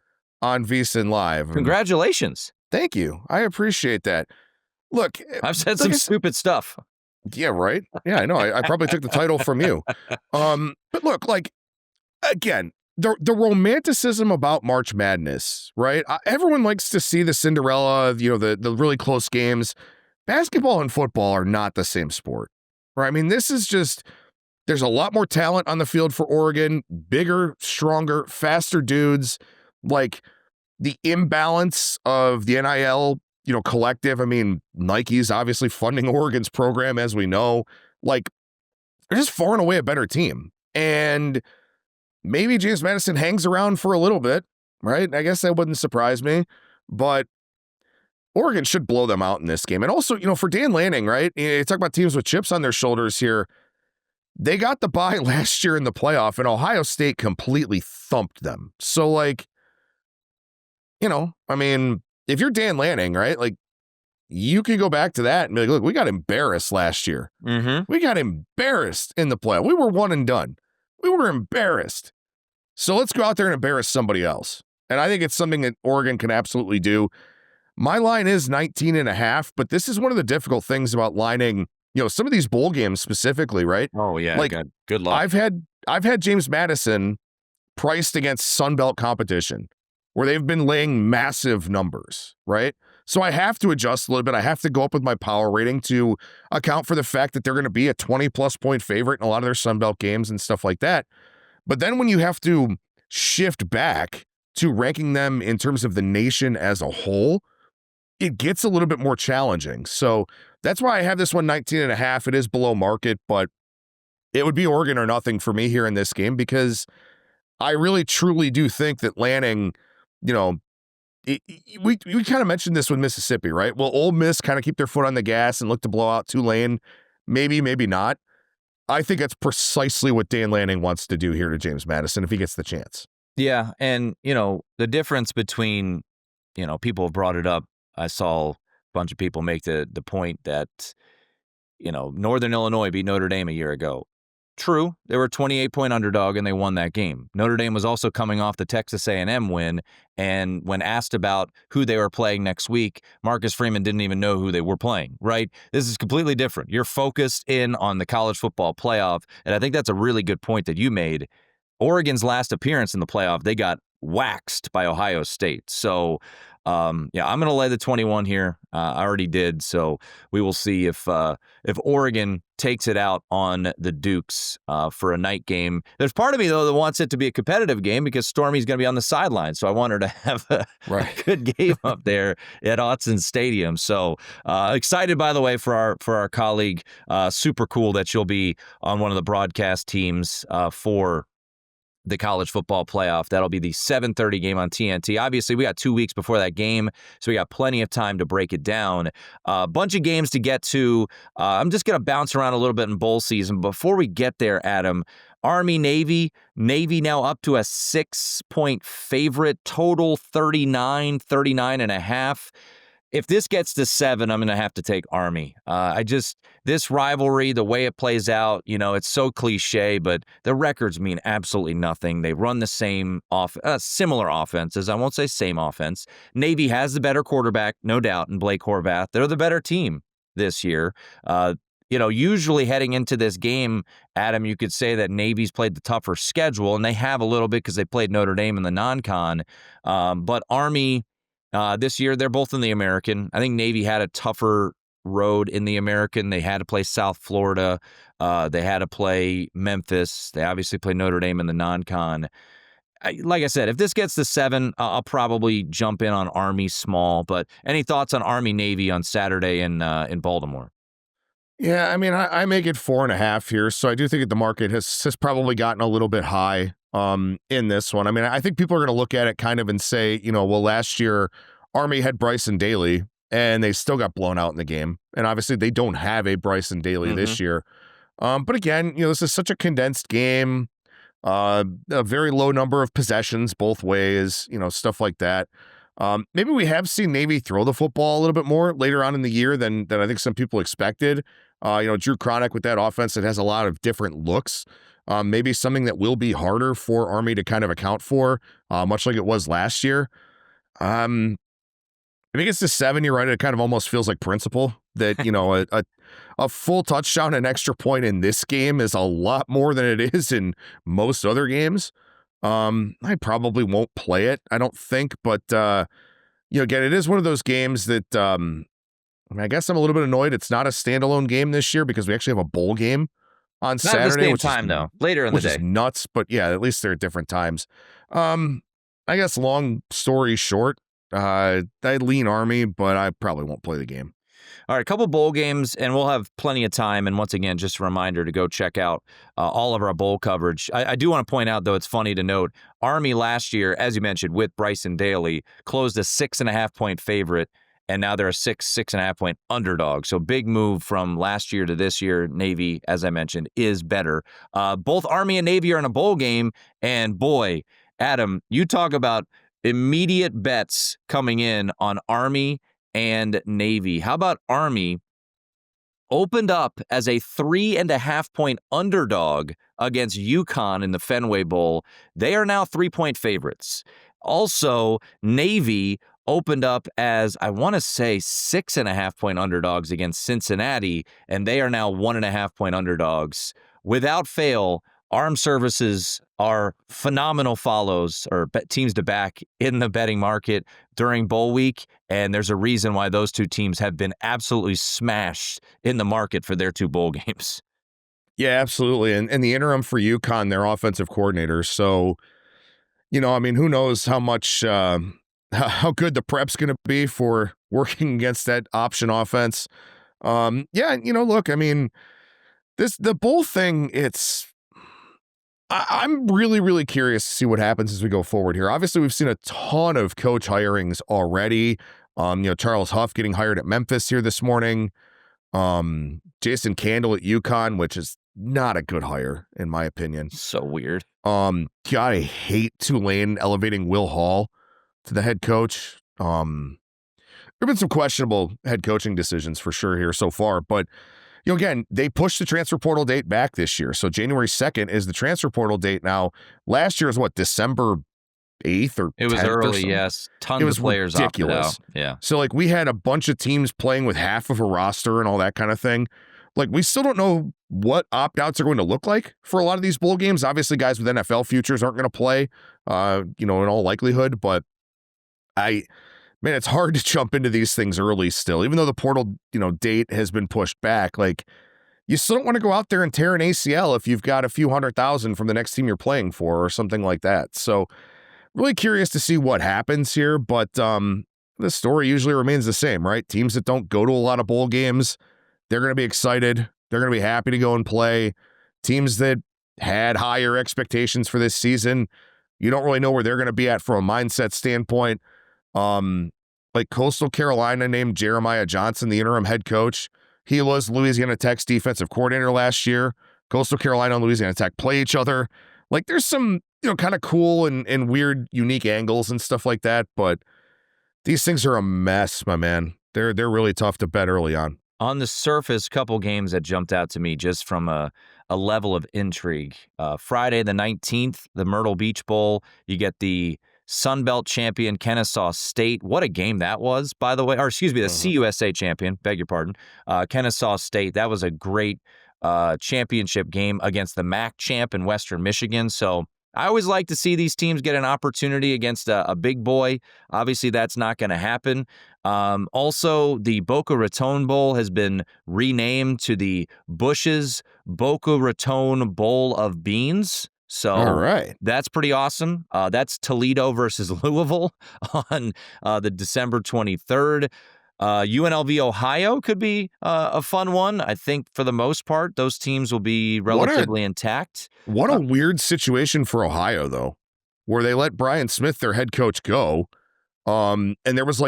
on VSiN Live. Congratulations. Thank you. I appreciate that. Look, I've said some stupid stuff. Yeah, right. Yeah, I know. I probably took the title from you. But look, again, the romanticism about March Madness, right? Everyone likes to see the Cinderella, the really close games. Basketball and football are not the same sport, right? I mean, this is there's a lot more talent on the field for Oregon, bigger, stronger, faster dudes. Like the imbalance of the NIL collective. I mean, Nike's obviously funding Oregon's program, as we know. Like, they're just far and away a better team. And maybe James Madison hangs around for a little bit, right? I guess that wouldn't surprise me. But Oregon should blow them out in this game. And also, for Dan Lanning, right? You talk about teams with chips on their shoulders here. They got the bye last year in the playoff, and Ohio State completely thumped them. So, I mean, if you're Dan Lanning, right, you can go back to that and be like, look, we got embarrassed last year. Mm-hmm. We got embarrassed in the playoff. We were one and done. We were embarrassed. So let's go out there and embarrass somebody else. And I think it's something that Oregon can absolutely do. My line is 19.5, but this is one of the difficult things about lining, some of these bowl games specifically, right? Oh, yeah. Good luck. I've had James Madison priced against Sun Belt competition, where they've been laying massive numbers, right? So I have to adjust a little bit. I have to go up with my power rating to account for the fact that they're going to be a 20-plus point favorite in a lot of their Sun Belt games and stuff like that. But then when you have to shift back to ranking them in terms of the nation as a whole, it gets a little bit more challenging. So that's why I have this one 19.5. It is below market, but it would be Oregon or nothing for me here in this game because I really truly do think that Lanning, we kind of mentioned this with Mississippi, right? Will Ole Miss kind of keep their foot on the gas and look to blow out Tulane? Maybe, maybe not. I think that's precisely what Dan Lanning wants to do here to James Madison if he gets the chance. Yeah, and, the difference between, people have brought it up. I saw a bunch of people make the point that, Northern Illinois beat Notre Dame a year ago. True, they were a 28-point underdog and they won that game. Notre Dame was also coming off the Texas A&M win, and when asked about who they were playing next week, Marcus Freeman didn't even know who they were playing, right? This is completely different. You're focused in on the college football playoff, and I think that's a really good point that you made. Oregon's last appearance in the playoff, they got waxed by Ohio State. So, I'm going to lay the 21 here. I already did. So we will see if Oregon takes it out on the Dukes for a night game. There's part of me, though, that wants it to be a competitive game because Stormy's going to be on the sideline. So I want her to have a good game up there at Autzen Stadium. So excited, by the way, for our colleague. Super cool that she'll be on one of the broadcast teams for the college football playoff. That'll be the 7:30 game on TNT. Obviously, we got 2 weeks before that game, so we got plenty of time to break it down. A bunch of games to get to. I'm just going to bounce around a little bit in bowl season. Before we get there, Adam, Army-Navy. Navy now up to a 6-point favorite, total 39.5. If this gets to 7, I'm going to have to take Army. This rivalry, the way it plays out, it's so cliche, but the records mean absolutely nothing. They run the same similar offenses. I won't say same offense. Navy has the better quarterback, no doubt, in Blake Horvath. They're the better team this year. Usually heading into this game, Adam, you could say that Navy's played the tougher schedule, and they have a little bit because they played Notre Dame in the non-con. But Army, this year, they're both in the American. I think Navy had a tougher road in the American. They had to play South Florida. They had to play Memphis. They obviously played Notre Dame in the non-con. Like I said, if this gets to 7, I'll probably jump in on Army small. But any thoughts on Army-Navy on Saturday in Baltimore? Yeah, I mean, I make it 4.5 here, so I do think that the market has probably gotten a little bit high in this one. I mean, I think people are going to look at it kind of and say, well, last year Army had Bryson Daly and they still got blown out in the game. And obviously they don't have a Bryson Daly this year. But again, this is such a condensed game, a very low number of possessions both ways, stuff like that. Maybe we have seen Navy throw the football a little bit more later on in the year than I think some people expected. Drew Cronick with that offense that has a lot of different looks. Maybe something that will be harder for Army to kind of account for, much like it was last year. I think it's the 7. You're right. It kind of almost feels like principle that, a full touchdown, an extra point in this game is a lot more than it is in most other games. I probably won't play it, I don't think. But, again, it is one of those games that I guess I'm a little bit annoyed. It's not a standalone game this year because we actually have a bowl game on Saturday. Not at the same time, though. Later in the day. Which is nuts, but yeah, at least they're at different times. I guess long story short, I lean Army, but I probably won't play the game. All right, a couple bowl games, and we'll have plenty of time. And once again, just a reminder to go check out all of our bowl coverage. I do want to point out, though, it's funny to note, Army last year, as you mentioned, with Bryson Daly, closed a 6.5-point favorite, and now they're a 6.5-point underdog. So big move from last year to this year. Navy, as I mentioned, is better. Both Army and Navy are in a bowl game, and boy, Adam, you talk about immediate bets coming in on Army and Navy. How about Army opened up as a 3.5-point underdog against UConn in the Fenway Bowl? They are now 3-point favorites. Also, Navy opened up as, I want to say, 6.5-point underdogs against Cincinnati, and they are now 1.5-point underdogs. Without fail, Armed Services are phenomenal follows or teams to back in the betting market during bowl week. And there's a reason why those two teams have been absolutely smashed in the market for their two bowl games. Yeah, absolutely. And the interim for UConn, their offensive coordinator. So, I mean, who knows how much, how good the prep's going to be for working against that option offense. Yeah, look, I mean, the bowl thing, I'm really, really curious to see what happens as we go forward here. Obviously, we've seen a ton of coach hirings already. Charles Huff getting hired at Memphis here this morning. Jason Candle at UConn, which is not a good hire, in my opinion. So weird. God, I hate Tulane elevating Will Hall to the head coach. There have been some questionable head coaching decisions for sure here so far, but again, they pushed the transfer portal date back this year. So January 2nd is the transfer portal date now. Last year was December 8th or 10th? It was early, yes. Tons of players opted out. Yeah. So we had a bunch of teams playing with half of a roster and all that kind of thing. We still don't know what opt-outs are going to look like for a lot of these bowl games. Obviously, guys with NFL futures aren't going to play, in all likelihood. But it's hard to jump into these things early still. Even though the portal, date has been pushed back, you still don't want to go out there and tear an ACL if you've got a few $100,000 from the next team you're playing for or something like that. So really curious to see what happens here. But the story usually remains the same, right? Teams that don't go to a lot of bowl games, they're going to be excited. They're going to be happy to go and play. Teams that had higher expectations for this season, you don't really know where they're going to be at from a mindset standpoint. Coastal Carolina named Jeremiah Johnson the interim head coach. He was Louisiana Tech's defensive coordinator last year. Coastal Carolina and Louisiana Tech play each other. There's some, kind of cool and weird, unique angles and stuff like that. But these things are a mess, my man. They're really tough to bet early on. On the surface, a couple games that jumped out to me just from a level of intrigue. Friday the 19th, the Myrtle Beach Bowl. You get the Sun Belt champion, Kennesaw State. What a game that was, by the way. Or excuse me, the CUSA champion, beg your pardon. Kennesaw State. That was a great championship game against the MAC champ in Western Michigan. So I always like to see these teams get an opportunity against a big boy. Obviously, that's not going to happen. Also, the Boca Raton Bowl has been renamed to the Bush's Boca Raton Bowl of Beans. So all right, that's pretty awesome. That's Toledo versus Louisville on the December 23rd. UNLV Ohio could be a fun one. I think for the most part, those teams will be relatively intact. What a weird situation for Ohio, though, where they let Brian Smith, their head coach, go. And there was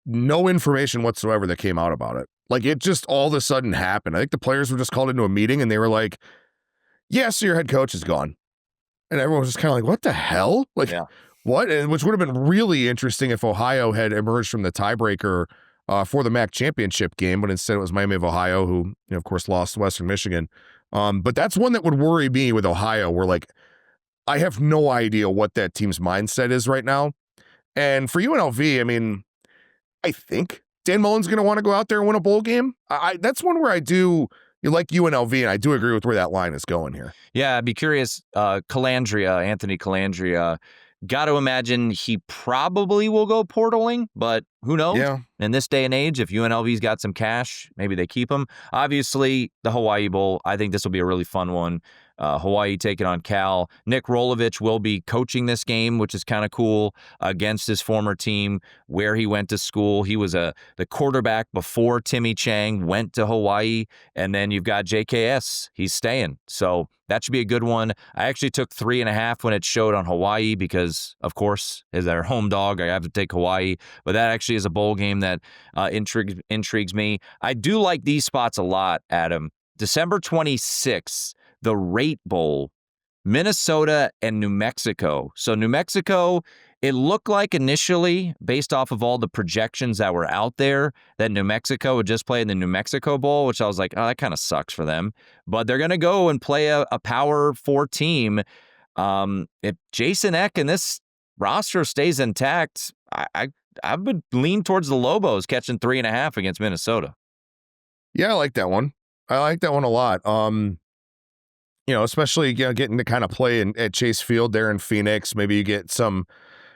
no information whatsoever that came out about it. It just all of a sudden happened. I think the players were just called into a meeting and they were like, yeah, so your head coach is gone. And everyone was just kind of what the hell? Yeah. What? And which would have been really interesting if Ohio had emerged from the tiebreaker for the MAC championship game, but instead it was Miami of Ohio, who, of course, lost to Western Michigan. But that's one that would worry me with Ohio, where I have no idea what that team's mindset is right now. And for UNLV, I mean, I think Dan Mullen's going to want to go out there and win a bowl game. That's one where you like UNLV, and I do agree with where that line is going here. Yeah, I'd be curious. Anthony Calandria, got to imagine he probably will go portaling, but who knows? Yeah. In this day and age, if UNLV's got some cash, maybe they keep him. Obviously, the Hawaii Bowl, I think this will be a really fun one. Hawaii taking on Cal. Nick Rolovich will be coaching this game, which is kind of cool, against his former team where he went to school. He was the quarterback before Timmy Chang went to Hawaii, and then you've got JKS. He's staying. So that should be a good one. I actually took 3.5 when it showed on Hawaii because, of course, as their home dog, I have to take Hawaii. But that actually is a bowl game that intrigues me. I do like these spots a lot, Adam. December 26th, the Rate Bowl, Minnesota and New Mexico. So New Mexico, it looked like initially, based off of all the projections that were out there, that New Mexico would just play in the New Mexico Bowl, which I was like, oh, that kind of sucks for them. But they're going to go and play a Power 4 team. If Jason Eck and this roster stays intact, I would lean towards the Lobos catching 3.5 against Minnesota. Yeah, I like that one. I like that one a lot. especially getting to kind of play at Chase Field there in Phoenix. Maybe you get some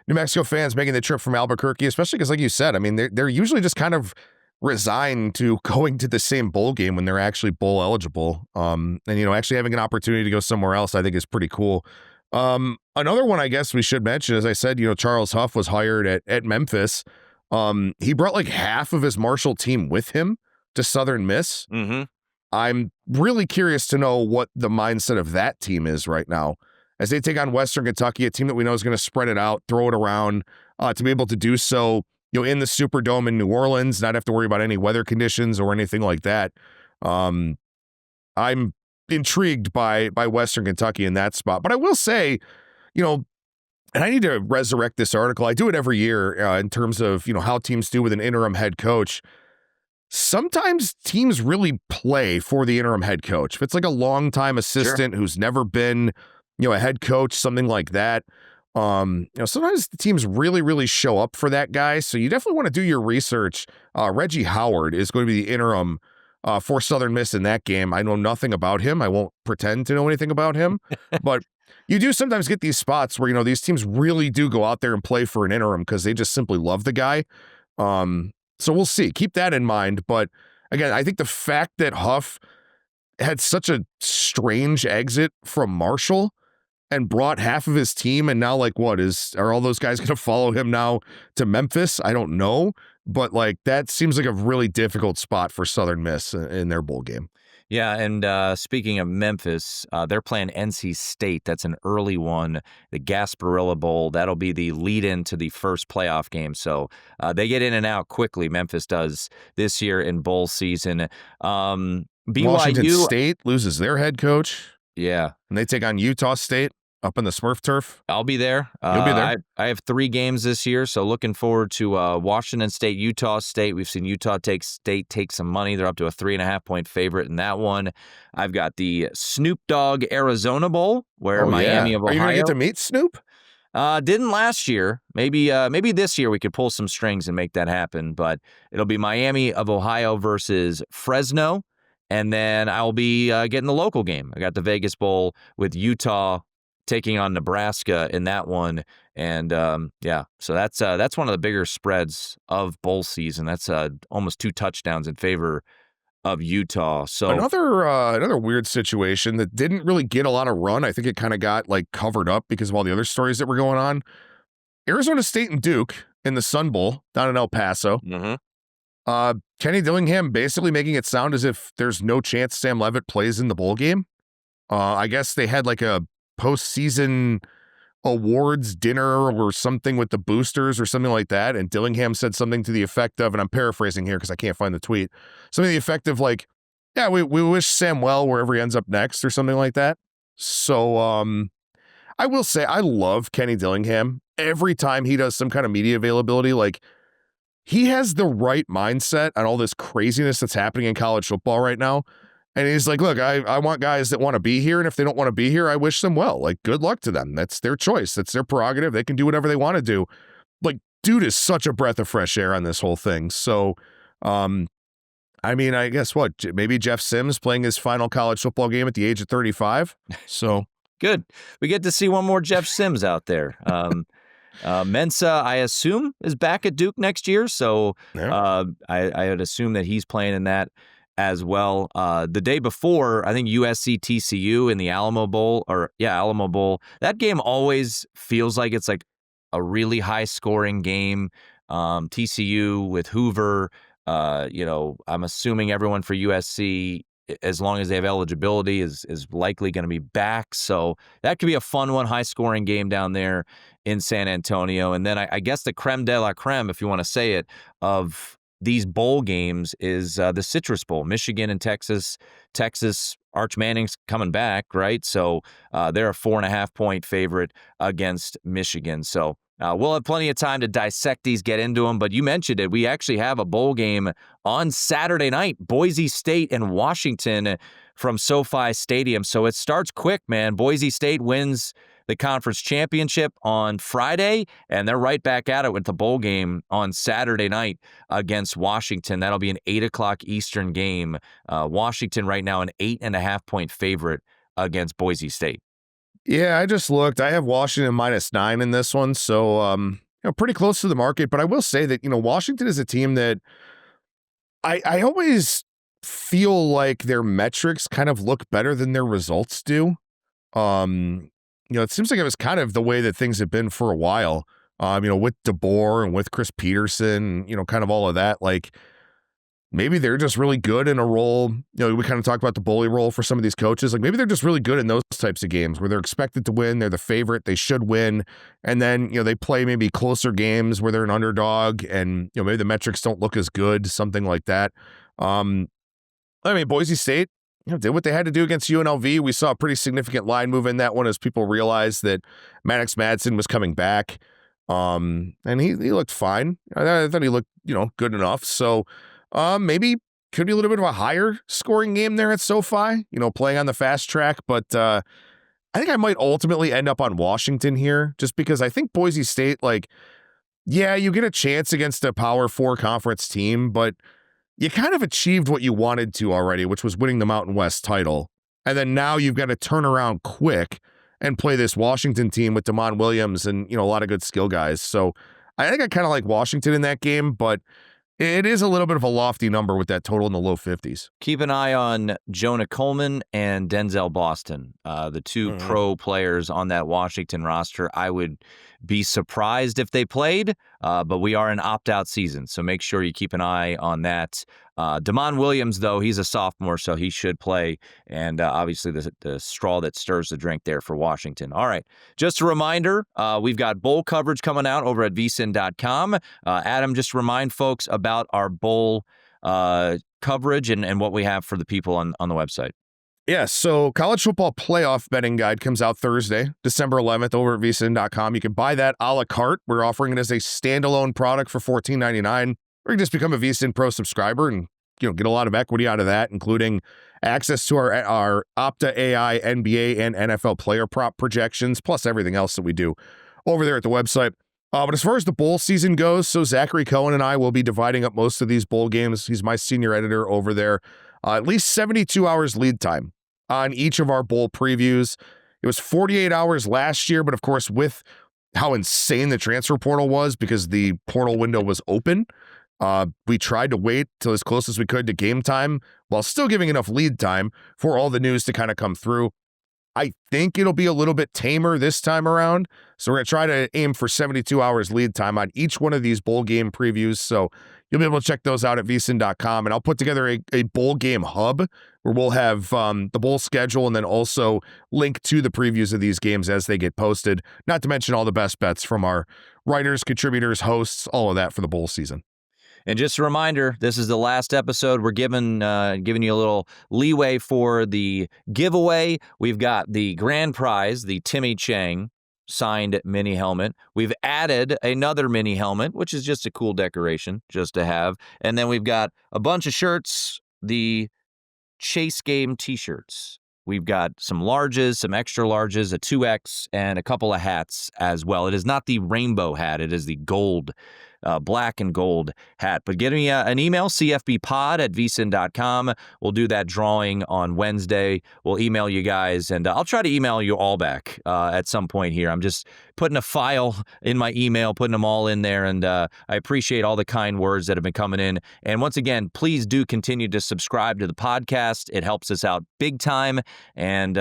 New Mexico fans making the trip from Albuquerque, especially because, like you said, I mean, they're usually just kind of resigned to going to the same bowl game when they're actually bowl eligible. And actually having an opportunity to go somewhere else, I think, is pretty cool. Another one I guess we should mention, as I said, Charles Huff was hired at Memphis. He brought like half of his Marshall team with him to Southern Miss. Mm-hmm. I'm really curious to know what the mindset of that team is right now as they take on Western Kentucky, a team that we know is going to spread it out, throw it around, to be able to do so, in the Superdome in New Orleans, not have to worry about any weather conditions or anything like that. I'm intrigued by Western Kentucky in that spot. But I will say, and I need to resurrect this article. I do it every year in terms of, how teams do with an interim head coach. Sometimes teams really play for the interim head coach. If it's like a longtime assistant who's never been, a head coach, something like that. Sometimes the teams really, really show up for that guy. So you definitely want to do your research. Reggie Howard is going to be the interim for Southern Miss in that game. I know nothing about him. I won't pretend to know anything about him, but you do sometimes get these spots where, these teams really do go out there and play for an interim because they just simply love the guy. So we'll see. Keep that in mind. But again, I think the fact that Huff had such a strange exit from Marshall and brought half of his team, and now are all those guys going to follow him now to Memphis? I don't know. But that seems like a really difficult spot for Southern Miss in their bowl game. Yeah, and speaking of Memphis, they're playing NC State. That's an early one, the Gasparilla Bowl. That'll be the lead-in to the first playoff game. So they get in and out quickly, Memphis does, this year in bowl season. BYU, Washington State loses their head coach. Yeah. And they take on Utah State up in the Smurf turf. I'll be there. You'll be there. I have 3 games this year, so looking forward to Washington State, Utah State. We've seen Utah State take some money. They're up to a 3.5-point favorite in that one. I've got the Snoop Dogg Arizona Bowl, where Miami of Ohio. Are you going to get to meet Snoop? Didn't last year. Maybe this year we could pull some strings and make that happen. But it'll be Miami of Ohio versus Fresno. And then I'll be getting the local game. I got the Vegas Bowl with Utah taking on Nebraska in that one. And so that's one of the bigger spreads of bowl season. That's almost 2 touchdowns in favor of Utah. So another weird situation that didn't really get a lot of run. I think it kind of got covered up because of all the other stories that were going on. Arizona State and Duke in the Sun Bowl down in El Paso. Mm-hmm. Kenny Dillingham basically making it sound as if there's no chance Sam Leavitt plays in the bowl game. I guess they had a postseason awards dinner or something with the boosters or something like that. And Dillingham said something to the effect of, and I'm paraphrasing here because I can't find the tweet, something to the effect of we wish Sam well wherever he ends up next or something like that. So I will say I love Kenny Dillingham. Every time he does some kind of media availability, he has the right mindset on all this craziness that's happening in college football right now. And he's like, look, I want guys that want to be here. And if they don't want to be here, I wish them well. Good luck to them. That's their choice. That's their prerogative. They can do whatever they want to do. Dude is such a breath of fresh air on this whole thing. So, I guess maybe Jeff Sims playing his final college football game at the age of 35. So good. We get to see one more Jeff Sims out there. Mensa, I assume, is back at Duke next year. So I would assume that he's playing in that as well. The day before, I think USC TCU in the Alamo Bowl, Alamo Bowl. That game always feels like it's a really high scoring game. TCU with Hoover, I'm assuming everyone for USC, as long as they have eligibility, is likely going to be back. So that could be a fun one, high scoring game down there in San Antonio. And then I guess the creme de la creme, if you want to say it, of these bowl games is the Citrus Bowl, Michigan and Texas. Arch Manning's coming back, right? So they're a 4.5-point favorite against Michigan. So we'll have plenty of time to dissect these, get into them. But you mentioned it. We actually have a bowl game on Saturday night, Boise State and Washington from SoFi Stadium. So it starts quick, man. Boise State wins the conference championship on Friday, and they're right back at it with the bowl game on Saturday night against Washington. That'll be an 8 o'clock Eastern game. Washington right now an 8.5-point favorite against Boise State. Yeah, I just looked. I have Washington -9 in this one, so pretty close to the market. But I will say that Washington is a team that I always feel like their metrics kind of look better than their results do. It seems like it was kind of the way that things have been for a while. With DeBoer and with Chris Peterson, kind of all of that. Like, maybe they're just really good in a role. We kind of talked about the bully role for some of these coaches. Like, maybe they're just really good in those types of games where they're expected to win. They're the favorite. They should win. And then, they play maybe closer games where they're an underdog and, maybe the metrics don't look as good, something like that. Boise State, did what they had to do against UNLV. We saw a pretty significant line move in that one as people realized that Madison was coming back. And he looked fine. I thought he looked, good enough. So, maybe could be a little bit of a higher scoring game there at SoFi, playing on the fast track. But I think I might ultimately end up on Washington here just because I think Boise State, you get a chance against a Power 4 conference team, but you kind of achieved what you wanted to already, which was winning the Mountain West title. And then now you've got to turn around quick and play this Washington team with Damon Williams and, a lot of good skill guys. So I think I kind of like Washington in that game, but it is a little bit of a lofty number with that total in the low 50s. Keep an eye on Jonah Coleman and Denzel Boston, the two pro players on that Washington roster. I would be surprised if they played, but we are in opt-out season, so make sure you keep an eye on that. Damon Williams, though, he's a sophomore, so he should play, and obviously the straw that stirs the drink there for Washington. All right, just a reminder, we've got bowl coverage coming out over at VSiN.com. Adam, just remind folks about our bowl coverage and what we have for the people on the website. Yeah, so college football playoff betting guide comes out Thursday, December 11th over at VSiN.com. You can buy that a la carte. We're offering it as a standalone product for $14.99. Or you can just become a VSiN Pro subscriber and get a lot of equity out of that, including access to our Opta AI, NBA, and NFL player prop projections, plus everything else that we do over there at the website. But as far as the bowl season goes, so Zachary Cohen and I will be dividing up most of these bowl games. He's my senior editor over there. At least 72 hours lead time on each of our bowl previews. It was 48 hours last year, but of course, with how insane the transfer portal was because the portal window was open, we tried to wait till as close as we could to game time while still giving enough lead time for all the news to kind of come through. I think it'll be a little bit tamer this time around. So we're going to try to aim for 72 hours lead time on each one of these bowl game previews. So you'll be able to check those out at VSiN.com. And I'll put together a bowl game hub where we'll have the bowl schedule and then also link to the previews of these games as they get posted. Not to mention all the best bets from our writers, contributors, hosts, all of that for the bowl season. And just a reminder, this is the last episode. We're giving you a little leeway for the giveaway. We've got the grand prize, the Timmy Chang signed mini helmet. We've added another mini helmet, which is just a cool decoration just to have. And then we've got a bunch of shirts, the Chase Game t-shirts. We've got some larges, some extra larges, a 2X, and a couple of hats as well. It is not the rainbow hat. It is the gold, black and gold hat. But get me an email, cfbpod@vsin.com. We'll do that drawing on Wednesday. We'll email you guys, and I'll try to email you all back at some point here. I'm just putting a file in my email, putting them all in there, and I appreciate all the kind words that have been coming in. And once again, please do continue to subscribe to the podcast. It helps us out big time. And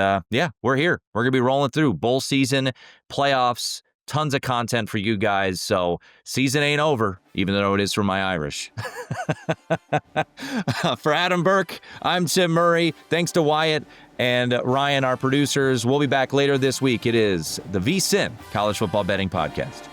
we're here. We're going to be rolling through bowl season, playoffs, tons of content for you guys. So season ain't over, even though it is for my Irish. For Adam Burke, I'm Tim Murray. Thanks to Wyatt and Ryan, our producers. We'll be back later this week. It is the VSiN College Football Betting Podcast.